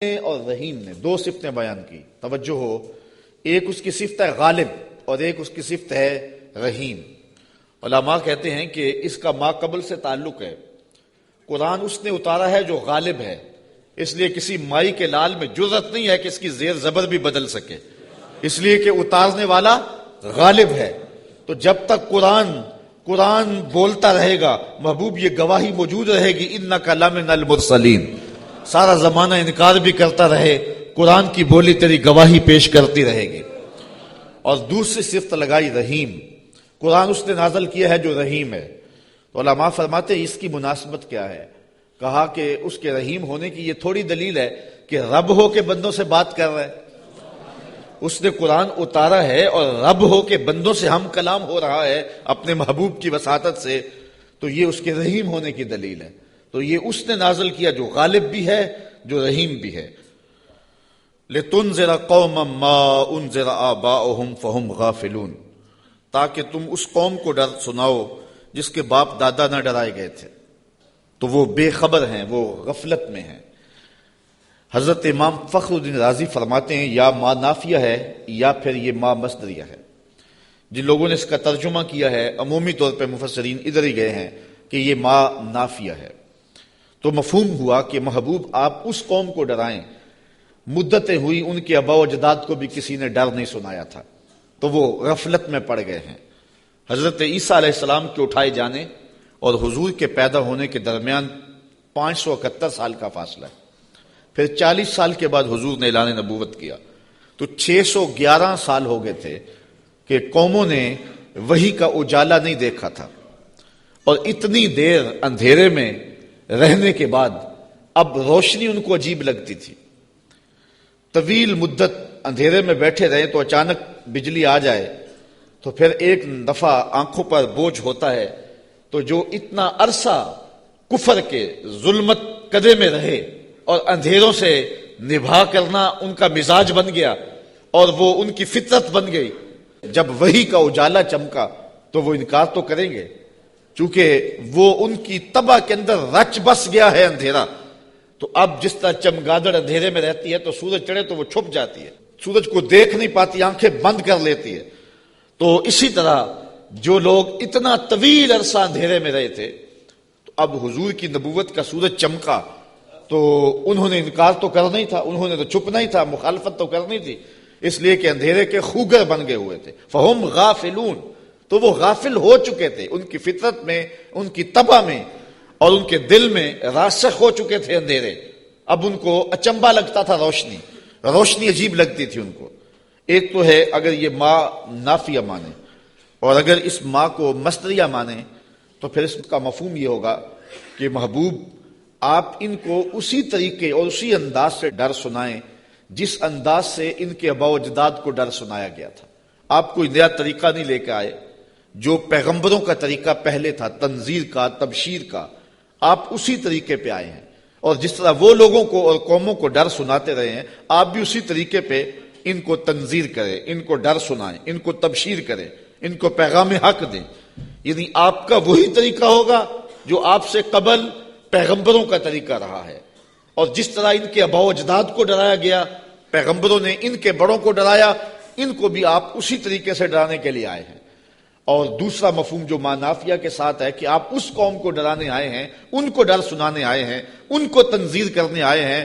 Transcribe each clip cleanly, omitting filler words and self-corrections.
اور رحیم نے دو صفتیں بیان کی، توجہ ہو، ایک اس کی صفت ہے غالب اور ایک اس کی صفت ہے رحیم۔ علماء کہتے ہیں کہ اس کا ما قبل سے تعلق ہے، قرآن اس نے اتارا ہے جو غالب ہے، اس لیے کسی مائی کے لال میں جرأت نہیں ہے کہ اس کی زیر زبر بھی بدل سکے، اس لیے کہ اتارنے والا غالب ہے۔ تو جب تک قرآن بولتا رہے گا، محبوب یہ گواہی موجود رہے گی انک لمن المرسلین، سارا زمانہ انکار بھی کرتا رہے، قرآن کی بولی تیری گواہی پیش کرتی رہے گی۔ اور دوسری صفت لگائی رحیم، قرآن اس نے نازل کیا ہے جو رحیم ہے۔ تو علماء فرماتے ہیں اس کی مناسبت کیا ہے؟ کہا کہ اس کے رحیم ہونے کی یہ تھوڑی دلیل ہے کہ رب ہو کے بندوں سے بات کر رہا ہے، اس نے قرآن اتارا ہے اور رب ہو کے بندوں سے ہم کلام ہو رہا ہے اپنے محبوب کی وساطت سے، تو یہ اس کے رحیم ہونے کی دلیل ہے۔ تو یہ اس نے نازل کیا جو غالب بھی ہے، جو رحیم بھی ہے۔ لِتُنذِرَ قَوْمًا مَّا أُنذِرَ آبَاؤُهُمْ فَهُمْ غَافِلُونَ، تاکہ تم اس قوم کو ڈر سناؤ جس کے باپ دادا نہ ڈرائے گئے تھے، تو وہ بے خبر ہیں، وہ غفلت میں ہیں۔ حضرت امام فخر الدین رازی فرماتے ہیں یا ما نافیہ ہے یا پھر یہ ما مصدریہ ہے۔ جن لوگوں نے اس کا ترجمہ کیا ہے عمومی طور پہ مفسرین ادھر ہی گئے ہیں کہ یہ ما نافیہ ہے، تو مفہوم ہوا کہ محبوب آپ اس قوم کو ڈرائیں، مدتیں ہوئی ان کے آباء و اجداد کو بھی کسی نے ڈر نہیں سنایا تھا، تو وہ غفلت میں پڑ گئے ہیں۔ حضرت عیسیٰ علیہ السلام کے اٹھائے جانے اور حضور کے پیدا ہونے کے درمیان 571 سال کا فاصلہ ہے، پھر 40 سال کے بعد حضور نے اعلان نبوت کیا، تو 611 سال ہو گئے تھے کہ قوموں نے وحی کا اجالا نہیں دیکھا تھا، اور اتنی دیر اندھیرے میں رہنے کے بعد اب روشنی ان کو عجیب لگتی تھی۔ طویل مدت اندھیرے میں بیٹھے رہے تو اچانک بجلی آ جائے تو پھر ایک دفعہ آنکھوں پر بوجھ ہوتا ہے، تو جو اتنا عرصہ کفر کے ظلمت قدرے میں رہے اور اندھیروں سے نبھا کرنا ان کا مزاج بن گیا اور وہ ان کی فطرت بن گئی، جب وحی کا اجالا چمکا تو وہ انکار تو کریں گے، چونکہ وہ ان کی طبع کے اندر رچ بس گیا ہے اندھیرا۔ تو اب جس طرح چمگادڑ اندھیرے میں رہتی ہے تو سورج چڑھے تو وہ چھپ جاتی ہے، سورج کو دیکھ نہیں پاتی، آنکھیں بند کر لیتی ہے۔ تو اسی طرح جو لوگ اتنا طویل عرصہ اندھیرے میں رہے تھے، تو اب حضور کی نبوت کا سورج چمکا تو انہوں نے انکار تو کرنا ہی تھا، انہوں نے تو چھپنا ہی تھا، مخالفت تو کرنی تھی، اس لیے کہ اندھیرے کے خوگر بن گئے ہوئے تھے۔ فہم غافلون، تو وہ غافل ہو چکے تھے، ان کی فطرت میں، ان کی طبع میں اور ان کے دل میں راسخ ہو چکے تھے اندھیرے۔ اب ان کو اچنبھا لگتا تھا، روشنی عجیب لگتی تھی ان کو۔ ایک تو ہے اگر یہ ما نافیہ مانے، اور اگر اس ما کو مصدریہ مانے تو پھر اس کا مفہوم یہ ہوگا کہ محبوب آپ ان کو اسی طریقے اور اسی انداز سے ڈر سنائیں جس انداز سے ان کے آباء و اجداد کو ڈر سنایا گیا تھا۔ آپ کوئی نیا طریقہ نہیں لے کے آئے، جو پیغمبروں کا طریقہ پہلے تھا، تنذیر کا، تبشیر کا، آپ اسی طریقے پہ آئے ہیں، اور جس طرح وہ لوگوں کو اور قوموں کو ڈر سناتے رہے ہیں، آپ بھی اسی طریقے پہ ان کو تنذیر کریں، ان کو ڈر سنائیں، ان کو تبشیر کریں، ان کو پیغام حق دیں۔ یعنی آپ کا وہی طریقہ ہوگا جو آپ سے قبل پیغمبروں کا طریقہ رہا ہے، اور جس طرح ان کے آباء و اجداد کو ڈرایا گیا، پیغمبروں نے ان کے بڑوں کو ڈرایا، ان کو بھی آپ اسی طریقے سے ڈرانے کے لیے آئے ہیں۔ اور دوسرا مفہوم جو ما نافیہ کے ساتھ ہے کہ آپ اس قوم کو ڈرانے آئے ہیں، ان کو ڈر سنانے آئے ہیں، ان کو تنذیر کرنے آئے ہیں۔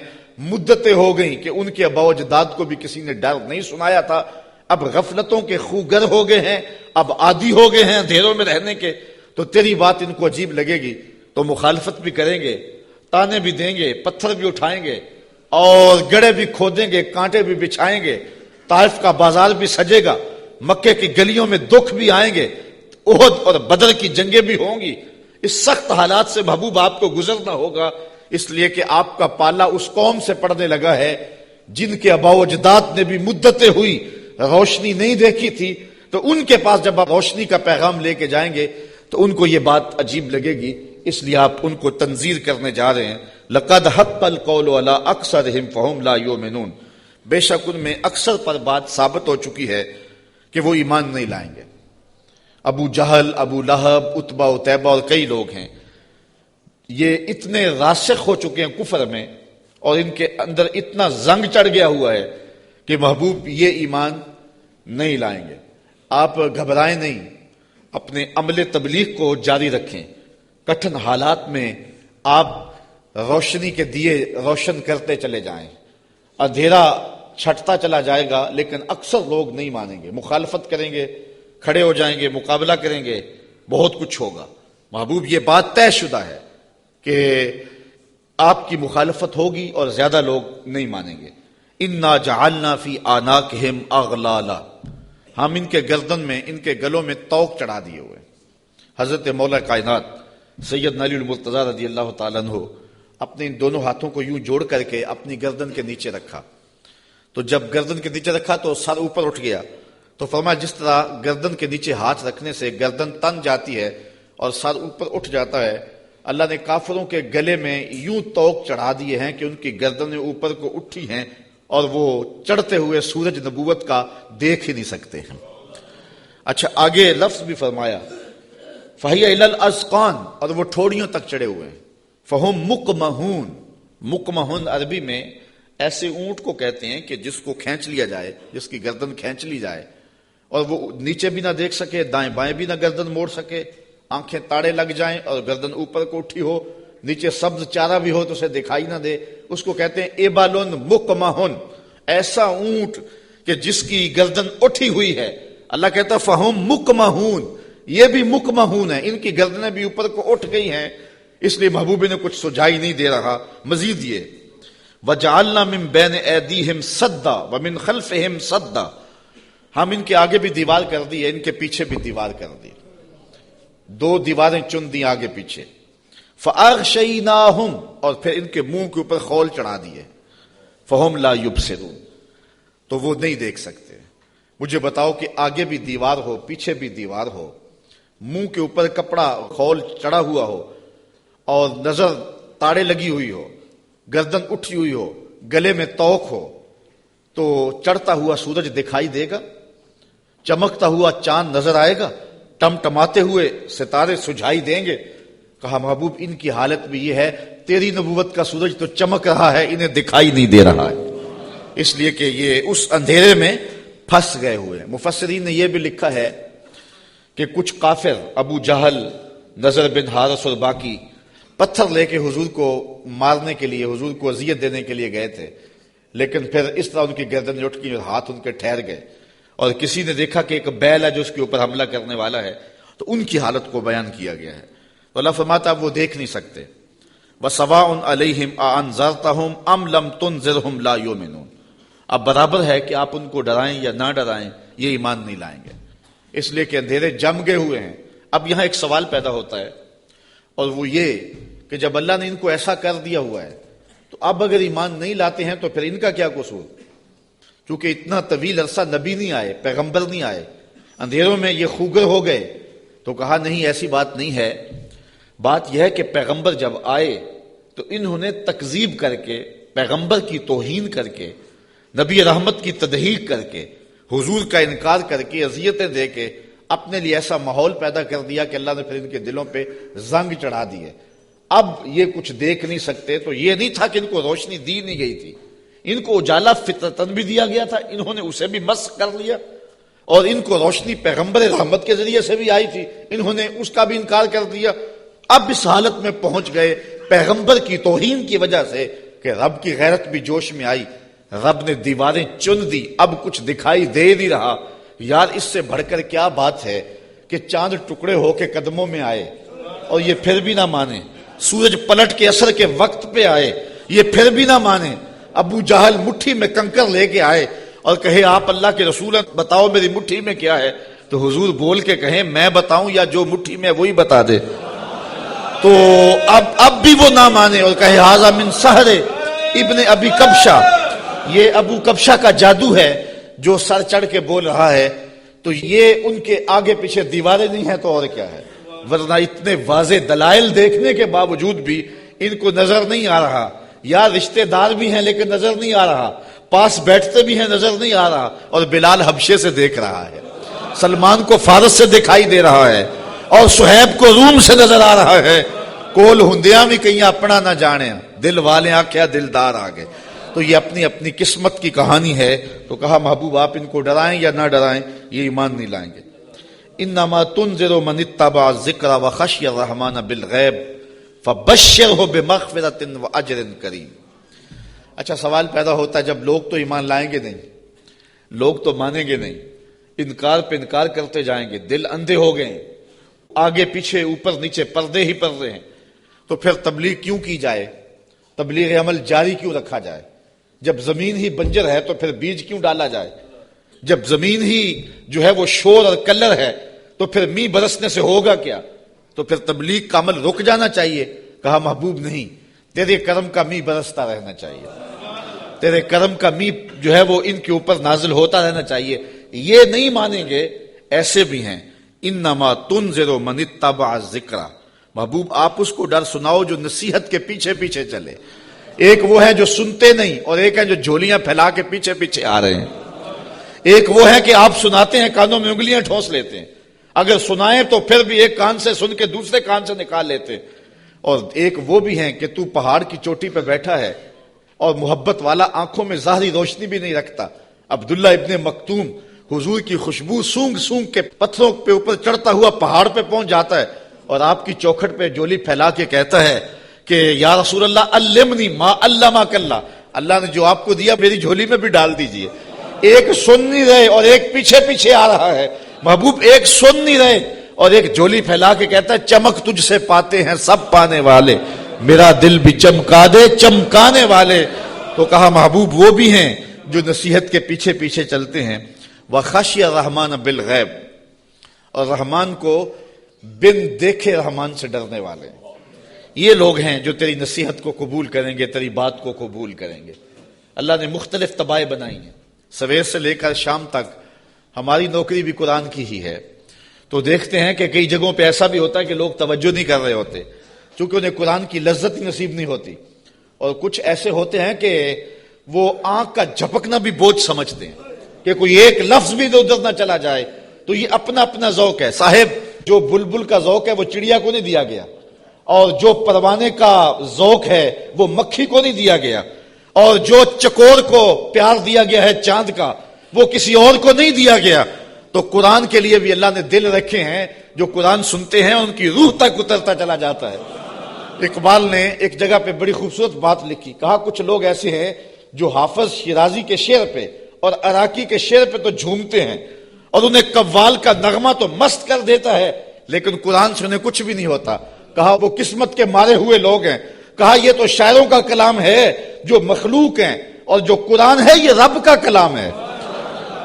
مدتیں ہو گئیں کہ ان کے آباء و اجداد کو بھی کسی نے ڈر نہیں سنایا تھا، اب غفلتوں کے خوگر ہو گئے ہیں، اب عادی ہو گئے ہیں اندھیروں میں رہنے کے، تو تیری بات ان کو عجیب لگے گی، تو مخالفت بھی کریں گے، تانے بھی دیں گے، پتھر بھی اٹھائیں گے، اور گڑھے بھی کھودیں گے، کانٹے بھی بچھائیں گے، طائف کا بازار بھی سجے گا، مکے کی گلیوں میں دکھ بھی آئیں گے، احد اور بدر کی جنگیں بھی ہوں گی۔ اس سخت حالات سے محبوب آپ کو گزرنا ہوگا، اس لیے کہ آپ کا پالا اس قوم سے پڑنے لگا ہے جن کے آباء و اجداد نے بھی مدتیں ہوئی روشنی نہیں دیکھی تھی، تو ان کے پاس جب آپ روشنی کا پیغام لے کے جائیں گے تو ان کو یہ بات عجیب لگے گی، اس لیے آپ ان کو تنذیر کرنے جا رہے ہیں۔ لَقَدْ حَقَّ الْقَوْلُ عَلَىٰ أَكْثَرِهِمْ فَهُمْ لَا يُؤْمِنُونَ، بے شک ان میں اکثر پر بات ثابت ہو چکی ہے کہ وہ ایمان نہیں لائیں گے۔ ابو جہل، ابو لہب، عتبہ عتیبہ اور کئی لوگ ہیں، یہ اتنے راسخ ہو چکے ہیں کفر میں اور ان کے اندر اتنا زنگ چڑھ گیا ہوا ہے کہ محبوب یہ ایمان نہیں لائیں گے۔ آپ گھبرائیں نہیں، اپنے عمل تبلیغ کو جاری رکھیں، کٹھن حالات میں آپ روشنی کے دیے روشن کرتے چلے جائیں، اندھیرا چھٹتا چلا جائے گا لیکن اکثر لوگ نہیں مانیں گے، مخالفت کریں گے، کھڑے ہو جائیں گے، مقابلہ کریں گے، بہت کچھ ہوگا۔ محبوب یہ بات طے شدہ ہے کہ آپ کی مخالفت ہوگی اور زیادہ لوگ نہیں مانیں گے۔ اِنَّا جَعَلْنَا فِي أَعْنَاقِهِمْ أَغْلَالًا، ہم ان کے گردن میں، ان کے گلوں میں توق چڑھا دیے ہوئے۔ حضرت مولا کائنات سید علی المرتضیٰ رضی اللہ تعالیٰ عنہ اپنے ان دونوں ہاتھوں کو یوں جوڑ کر کے اپنی گردن کے نیچے رکھا، تو جب گردن کے نیچے رکھا تو سر اوپر اٹھ گیا، تو فرمایا جس طرح گردن کے نیچے ہاتھ رکھنے سے گردن تن جاتی ہے اور سر اوپر اٹھ جاتا ہے، اللہ نے کافروں کے گلے میں یوں توق چڑھا دیے ہیں کہ ان کی گردنیں اوپر کو اٹھی ہیں اور وہ چڑھتے ہوئے سورج نبوت کا دیکھ ہی نہیں سکتے ہیں۔ اچھا آگے لفظ بھی فرمایا فَهِيَ إِلَى الْأَذْقَانِ، اور وہ ٹھوڑیوں تک چڑھے ہوئے ہیں۔ فَهُمْ مُقْمَحُونَ، مقمحون عربی میں ایسے اونٹ کو کہتے ہیں کہ جس کو کھینچ لیا جائے، جس کی گردن کھینچ لی جائے اور وہ نیچے بھی نہ دیکھ سکے، دائیں بائیں بھی نہ گردن موڑ سکے، آنکھیں تاڑے لگ جائیں اور گردن اوپر کو اٹھی ہو، نیچے سبز چارہ بھی ہو تو اسے دکھائی نہ دے، اس کو کہتے ہیں ایبالن مقمحن، ایسا اونٹ کہ جس کی گردن اٹھی ہوئی ہے۔ اللہ کہتا فہم مقمحون، یہ بھی مقمحون ہیں، ان کی گردنیں بھی اوپر کو اٹھ گئی ہیں، اس لیے محبوب نے کچھ سجائی نہیں دے رہا۔ مزید یہ وَجَعَلْنَا مِن بَيْنِ أَيْدِيهِمْ سَدًّا وَمِن خَلْفِهِمْ سَدًّا، ہم ان کے آگے بھی دیوار کر دی ہے، ان کے پیچھے بھی دیوار کر دی، دو دیواریں چن دی آگے پیچھے۔ فَأَغْشَيْنَاهُمْ، اور پھر ان کے منہ کے اوپر خول چڑھا دیے، فَهُمْ لَا يُبْصِرُونَ، تو وہ نہیں دیکھ سکتے۔ مجھے بتاؤ کہ آگے بھی دیوار ہو، پیچھے بھی دیوار ہو، منہ کے اوپر کپڑا خول چڑھا ہوا ہو اور نظر تاڑے لگی ہوئی ہو، گردن اٹھی ہوئی ہو، گلے میں توق ہو، تو چڑھتا ہوا سورج دکھائی دے گا؟ چمکتا ہوا چاند نظر آئے گا؟ ٹمٹماتے ہوئے ستارے سجھائی دیں گے؟ کہا محبوب ان کی حالت بھی یہ ہے، تیری نبوت کا سورج تو چمک رہا ہے، انہیں دکھائی نہیں دے رہا ہے، اس لیے کہ یہ اس اندھیرے میں پھنس گئے ہوئے ہیں۔ مفسرین نے یہ بھی لکھا ہے کہ کچھ کافر، ابو جہل، نضر بن حارث اور باقی، پتھر لے کے حضور کو مارنے کے لیے، حضور کو اذیت دینے کے لیے گئے تھے، لیکن پھر اس طرح ان کی گردن اٹھ گئی اور ہاتھ ان کے ٹھہر گئے، اور کسی نے دیکھا کہ ایک بیل ہے جو اس کے اوپر حملہ کرنے والا ہے، تو ان کی حالت کو بیان کیا گیا ہے۔ تو اللہ فرماتا اب وہ دیکھ نہیں سکتے۔ وَسَوَاءٌ عَلَيْهِمْ أَأَنذَرْتَهُمْ أَمْ لَمْ تُنذِرْهُمْ لَا يُؤْمِنُونَ، اب برابر ہے کہ آپ ان کو ڈرائیں یا نہ ڈرائیں، یہ ایمان نہیں لائیں گے، اس لیے کہ اندھیرے جم گئے ہوئے ہیں۔ اب یہاں ایک سوال پیدا ہوتا ہے، اور وہ یہ کہ جب اللہ نے ان کو ایسا کر دیا ہوا ہے تو اب اگر ایمان نہیں لاتے ہیں تو پھر ان کا کیا قصور؟ چونکہ اتنا طویل عرصہ نبی نہیں آئے، پیغمبر نہیں آئے، اندھیروں میں یہ خوگر ہو گئے، تو کہا نہیں ایسی بات نہیں ہے۔ بات یہ ہے کہ پیغمبر جب آئے تو انہوں نے تکذیب کر کے، پیغمبر کی توہین کر کے، نبی رحمت کی تدحیق کر کے، حضور کا انکار کر کے، اذیتیں دے کے اپنے لیے ایسا ماحول پیدا کر دیا کہ اللہ نے پھر ان کے دلوں پہ زنگ چڑھا دیے۔ اب یہ کچھ دیکھ نہیں سکتے، تو یہ نہیں تھا کہ ان کو روشنی دی نہیں گئی تھی، ان کو اجالا فطرتاً بھی دیا گیا تھا، انہوں نے اسے بھی مسخ کر لیا، اور ان کو روشنی پیغمبر رحمت کے ذریعے سے بھی آئی تھی، انہوں نے اس کا بھی انکار کر دیا۔ اب اس حالت میں پہنچ گئے پیغمبر کی توہین کی وجہ سے کہ رب کی غیرت بھی جوش میں آئی، رب نے دیواریں چن دی، اب کچھ دکھائی دے نہیں رہا۔ یار اس سے بڑھ کر کیا بات ہے کہ چاند ٹکڑے ہو کے قدموں میں آئے اور یہ پھر بھی نہ مانے، سورج پلٹ کے اثر کے وقت پہ آئے، یہ پھر بھی نہ مانے، ابو جہل مٹھی میں کنکر لے کے آئے اور کہے آپ اللہ کے رسول ہیں، بتاؤ میری مٹھی میں کیا ہے، تو حضور بول کے کہیں میں بتاؤں یا جو مٹھی میں وہی بتا دے، تو اب بھی وہ نہ مانے اور کہے ھذا من سحر ابن ابی کبشہ، یہ ابو کبشہ کا جادو ہے جو سر چڑھ کے بول رہا ہے۔ تو یہ ان کے آگے پیچھے دیواریں نہیں ہیں تو اور کیا ہے، ورنہ اتنے واضح دلائل دیکھنے کے باوجود بھی ان کو نظر نہیں آ رہا، یا رشتہ دار بھی ہیں لیکن نظر نہیں آ رہا، پاس بیٹھتے بھی ہیں نظر نہیں آ رہا، اور بلال حبشے سے دیکھ رہا ہے، سلمان کو فارس سے دکھائی دے رہا ہے، اور صہیب کو روم سے نظر آ رہا ہے، کول ہندیاں بھی کہیں اپنا نہ جانے، دل والے آکھیا دلدار آگے. تو یہ اپنی اپنی قسمت کی کہانی ہے. تو کہا محبوب آپ ان کو ڈرائیں یا نہ ڈرائیں یہ ایمان نہیں لائیں گے. انما تنذر من اتبع الذکر وخشی الرحمن بالغیب فبشرہ بمغفرۃ واجر کریم. اچھا سوال پیدا ہوتا ہے جب لوگ تو ایمان لائیں گے نہیں، لوگ تو مانیں گے نہیں، انکار پہ انکار کرتے جائیں گے، دل اندھے ہو گئے ہیں، آگے پیچھے اوپر نیچے پردے ہی پردے ہیں، تو پھر تبلیغ کیوں کی جائے؟ تبلیغ عمل جاری کیوں رکھا جائے؟ جب زمین ہی بنجر ہے تو پھر بیج کیوں ڈالا جائے؟ جب زمین ہی جو ہے وہ شور اور کلر ہے تو پھر می برسنے سے ہوگا کیا؟ تو پھر تبلیغ کا عمل رک جانا چاہیے. کہا محبوب نہیں، تیرے کرم کا می برستا رہنا چاہیے، تیرے کرم کا می جو ہے وہ ان کے اوپر نازل ہوتا رہنا چاہیے. یہ نہیں مانیں گے. ایسے بھی ہیں انما تنذر من اتبع الذکر. محبوب آپ اس کو ڈر سناؤ جو نصیحت کے پیچھے پیچھے چلے. ایک وہ ہے جو سنتے نہیں اور ایک ہے جو جھولیاں پھیلا کے پیچھے پیچھے آ رہے ہیں. ایک وہ ہے کہ آپ سناتے ہیں کانوں میں انگلیاں ٹھونس لیتے ہیں، اگر سنائیں تو پھر بھی ایک کان سے سن کے دوسرے کان سے نکال لیتے. اور ایک وہ بھی ہیں کہ تو پہاڑ کی چوٹی پہ بیٹھا ہے اور محبت والا، آنکھوں میں ظاہری روشنی بھی نہیں رکھتا. عبداللہ ابن مکتوم حضور کی خوشبو سونگ سونگ کے پتھروں پہ اوپر چڑھتا ہوا پہاڑ پہ پہنچ جاتا ہے اور آپ کی چوکھٹ پہ جولی پھیلا کے کہتا ہے کہ یا رسول اللہ علمنی ما علمک اللہ، اللہ نے جو آپ کو دیا میری جھولی میں بھی ڈال دیجئے. ایک سن نہیں رہے اور ایک پیچھے پیچھے آ رہا ہے. محبوب ایک سن نہیں رہے اور ایک جھولی پھیلا کے کہتا ہے چمک تجھ سے پاتے ہیں سب پانے والے، میرا دل بھی چمکا دے چمکانے والے. تو کہا محبوب وہ بھی ہیں جو نصیحت کے پیچھے پیچھے چلتے ہیں. وخشی الرحمن بالغیب، اور رحمان کو بن دیکھے رحمان سے ڈرنے والے. یہ لوگ ہیں جو تیری نصیحت کو قبول کریں گے، تیری بات کو قبول کریں گے. اللہ نے مختلف طبائع بنائی ہیں. سویر سے لے کر شام تک ہماری نوکری بھی قرآن کی ہی ہے. تو دیکھتے ہیں کہ کئی جگہوں پہ ایسا بھی ہوتا ہے کہ لوگ توجہ نہیں کر رہے ہوتے چونکہ انہیں قرآن کی لذت ہی نصیب نہیں ہوتی. اور کچھ ایسے ہوتے ہیں کہ وہ آنکھ کا جھپکنا بھی بوجھ سمجھتے ہیں کہ کوئی ایک لفظ بھی ادھر نہ چلا جائے. تو یہ اپنا اپنا ذوق ہے. صاحب جو بلبل کا ذوق ہے وہ چڑیا کو نہیں دیا گیا، اور جو پروانے کا ذوق ہے وہ مکھی کو نہیں دیا گیا، اور جو چکور کو پیار دیا گیا ہے چاند کا وہ کسی اور کو نہیں دیا گیا. تو قرآن کے لیے بھی اللہ نے دل رکھے ہیں جو قرآن سنتے ہیں ان کی روح تک اترتا چلا جاتا ہے. اقبال نے ایک جگہ پہ بڑی خوبصورت بات لکھی. کہا کچھ لوگ ایسے ہیں جو حافظ شیرازی کے شعر پہ اور عراقی کے شعر پہ تو جھومتے ہیں اور انہیں قوال کا نغمہ تو مست کر دیتا ہے لیکن قرآن سے انہیں کچھ بھی نہیں ہوتا. کہا وہ قسمت کے مارے ہوئے لوگ ہیں. کہا یہ تو شاعروں کا کلام ہے جو مخلوق ہیں، اور جو قرآن ہے یہ رب کا کلام ہے.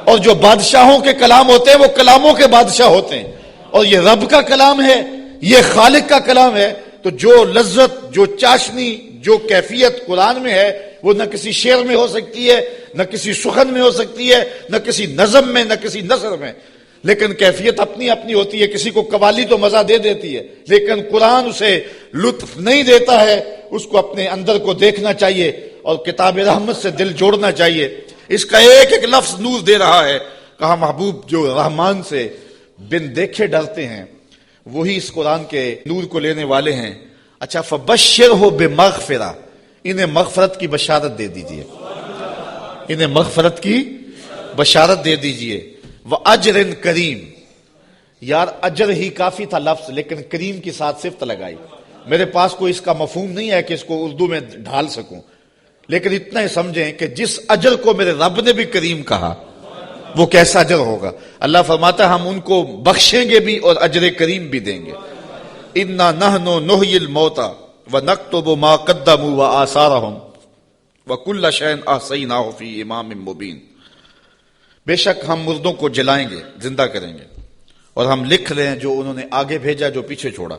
اور جو بادشاہوں کے کلام ہوتے ہیں وہ کلاموں کے بادشاہ ہوتے ہیں، اور یہ رب کا کلام ہے، یہ خالق کا کلام ہے. تو جو لذت، جو چاشنی، جو کیفیت قرآن میں ہے وہ نہ کسی شعر میں ہو سکتی ہے، نہ کسی سخن میں ہو سکتی ہے، نہ کسی نظم میں، نہ کسی نثر میں. لیکن کیفیت اپنی اپنی ہوتی ہے. کسی کو قوالی تو مزہ دے دیتی ہے لیکن قرآن اسے لطف نہیں دیتا ہے. اس کو اپنے اندر کو دیکھنا چاہیے اور کتاب رحمت سے دل جوڑنا چاہیے. اس کا ایک ایک لفظ نور دے رہا ہے. کہا محبوب جو رحمان سے بن دیکھے ڈرتے ہیں وہی اس قرآن کے نور کو لینے والے ہیں. اچھا فبشرہ بمغفرہ، انہیں مغفرت کی بشارت دے دیجئے، انہیں مغفرت کی بشارت دے دیجئے. وَأَجْرٍ کریم، یار اجر ہی کافی تھا لفظ لیکن کریم کی ساتھ صفت لگائی. میرے پاس کوئی اس کا مفہوم نہیں ہے کہ اس کو اردو میں ڈھال سکوں، لیکن اتنا ہی سمجھیں کہ جس اجر کو میرے رب نے بھی کریم کہا وہ کیسا اجر ہوگا. اللہ فرماتا ہے ہم ان کو بخشیں گے بھی اور اجر کریم بھی دیں گے. اِنَّا نَحْنُ نُحْيِي الْمَوْتَى وَنَكْتُبُ مَا قَدَّمُوا وَآثَارَهُمْ وَكُلَّ شَيْءٍ أَحْصَيْنَاهُ فِي إِمَامٍ مُبِينٍ. بے شک ہم مردوں کو جلائیں گے، زندہ کریں گے، اور ہم لکھ رہے ہیں جو انہوں نے آگے بھیجا جو پیچھے چھوڑا،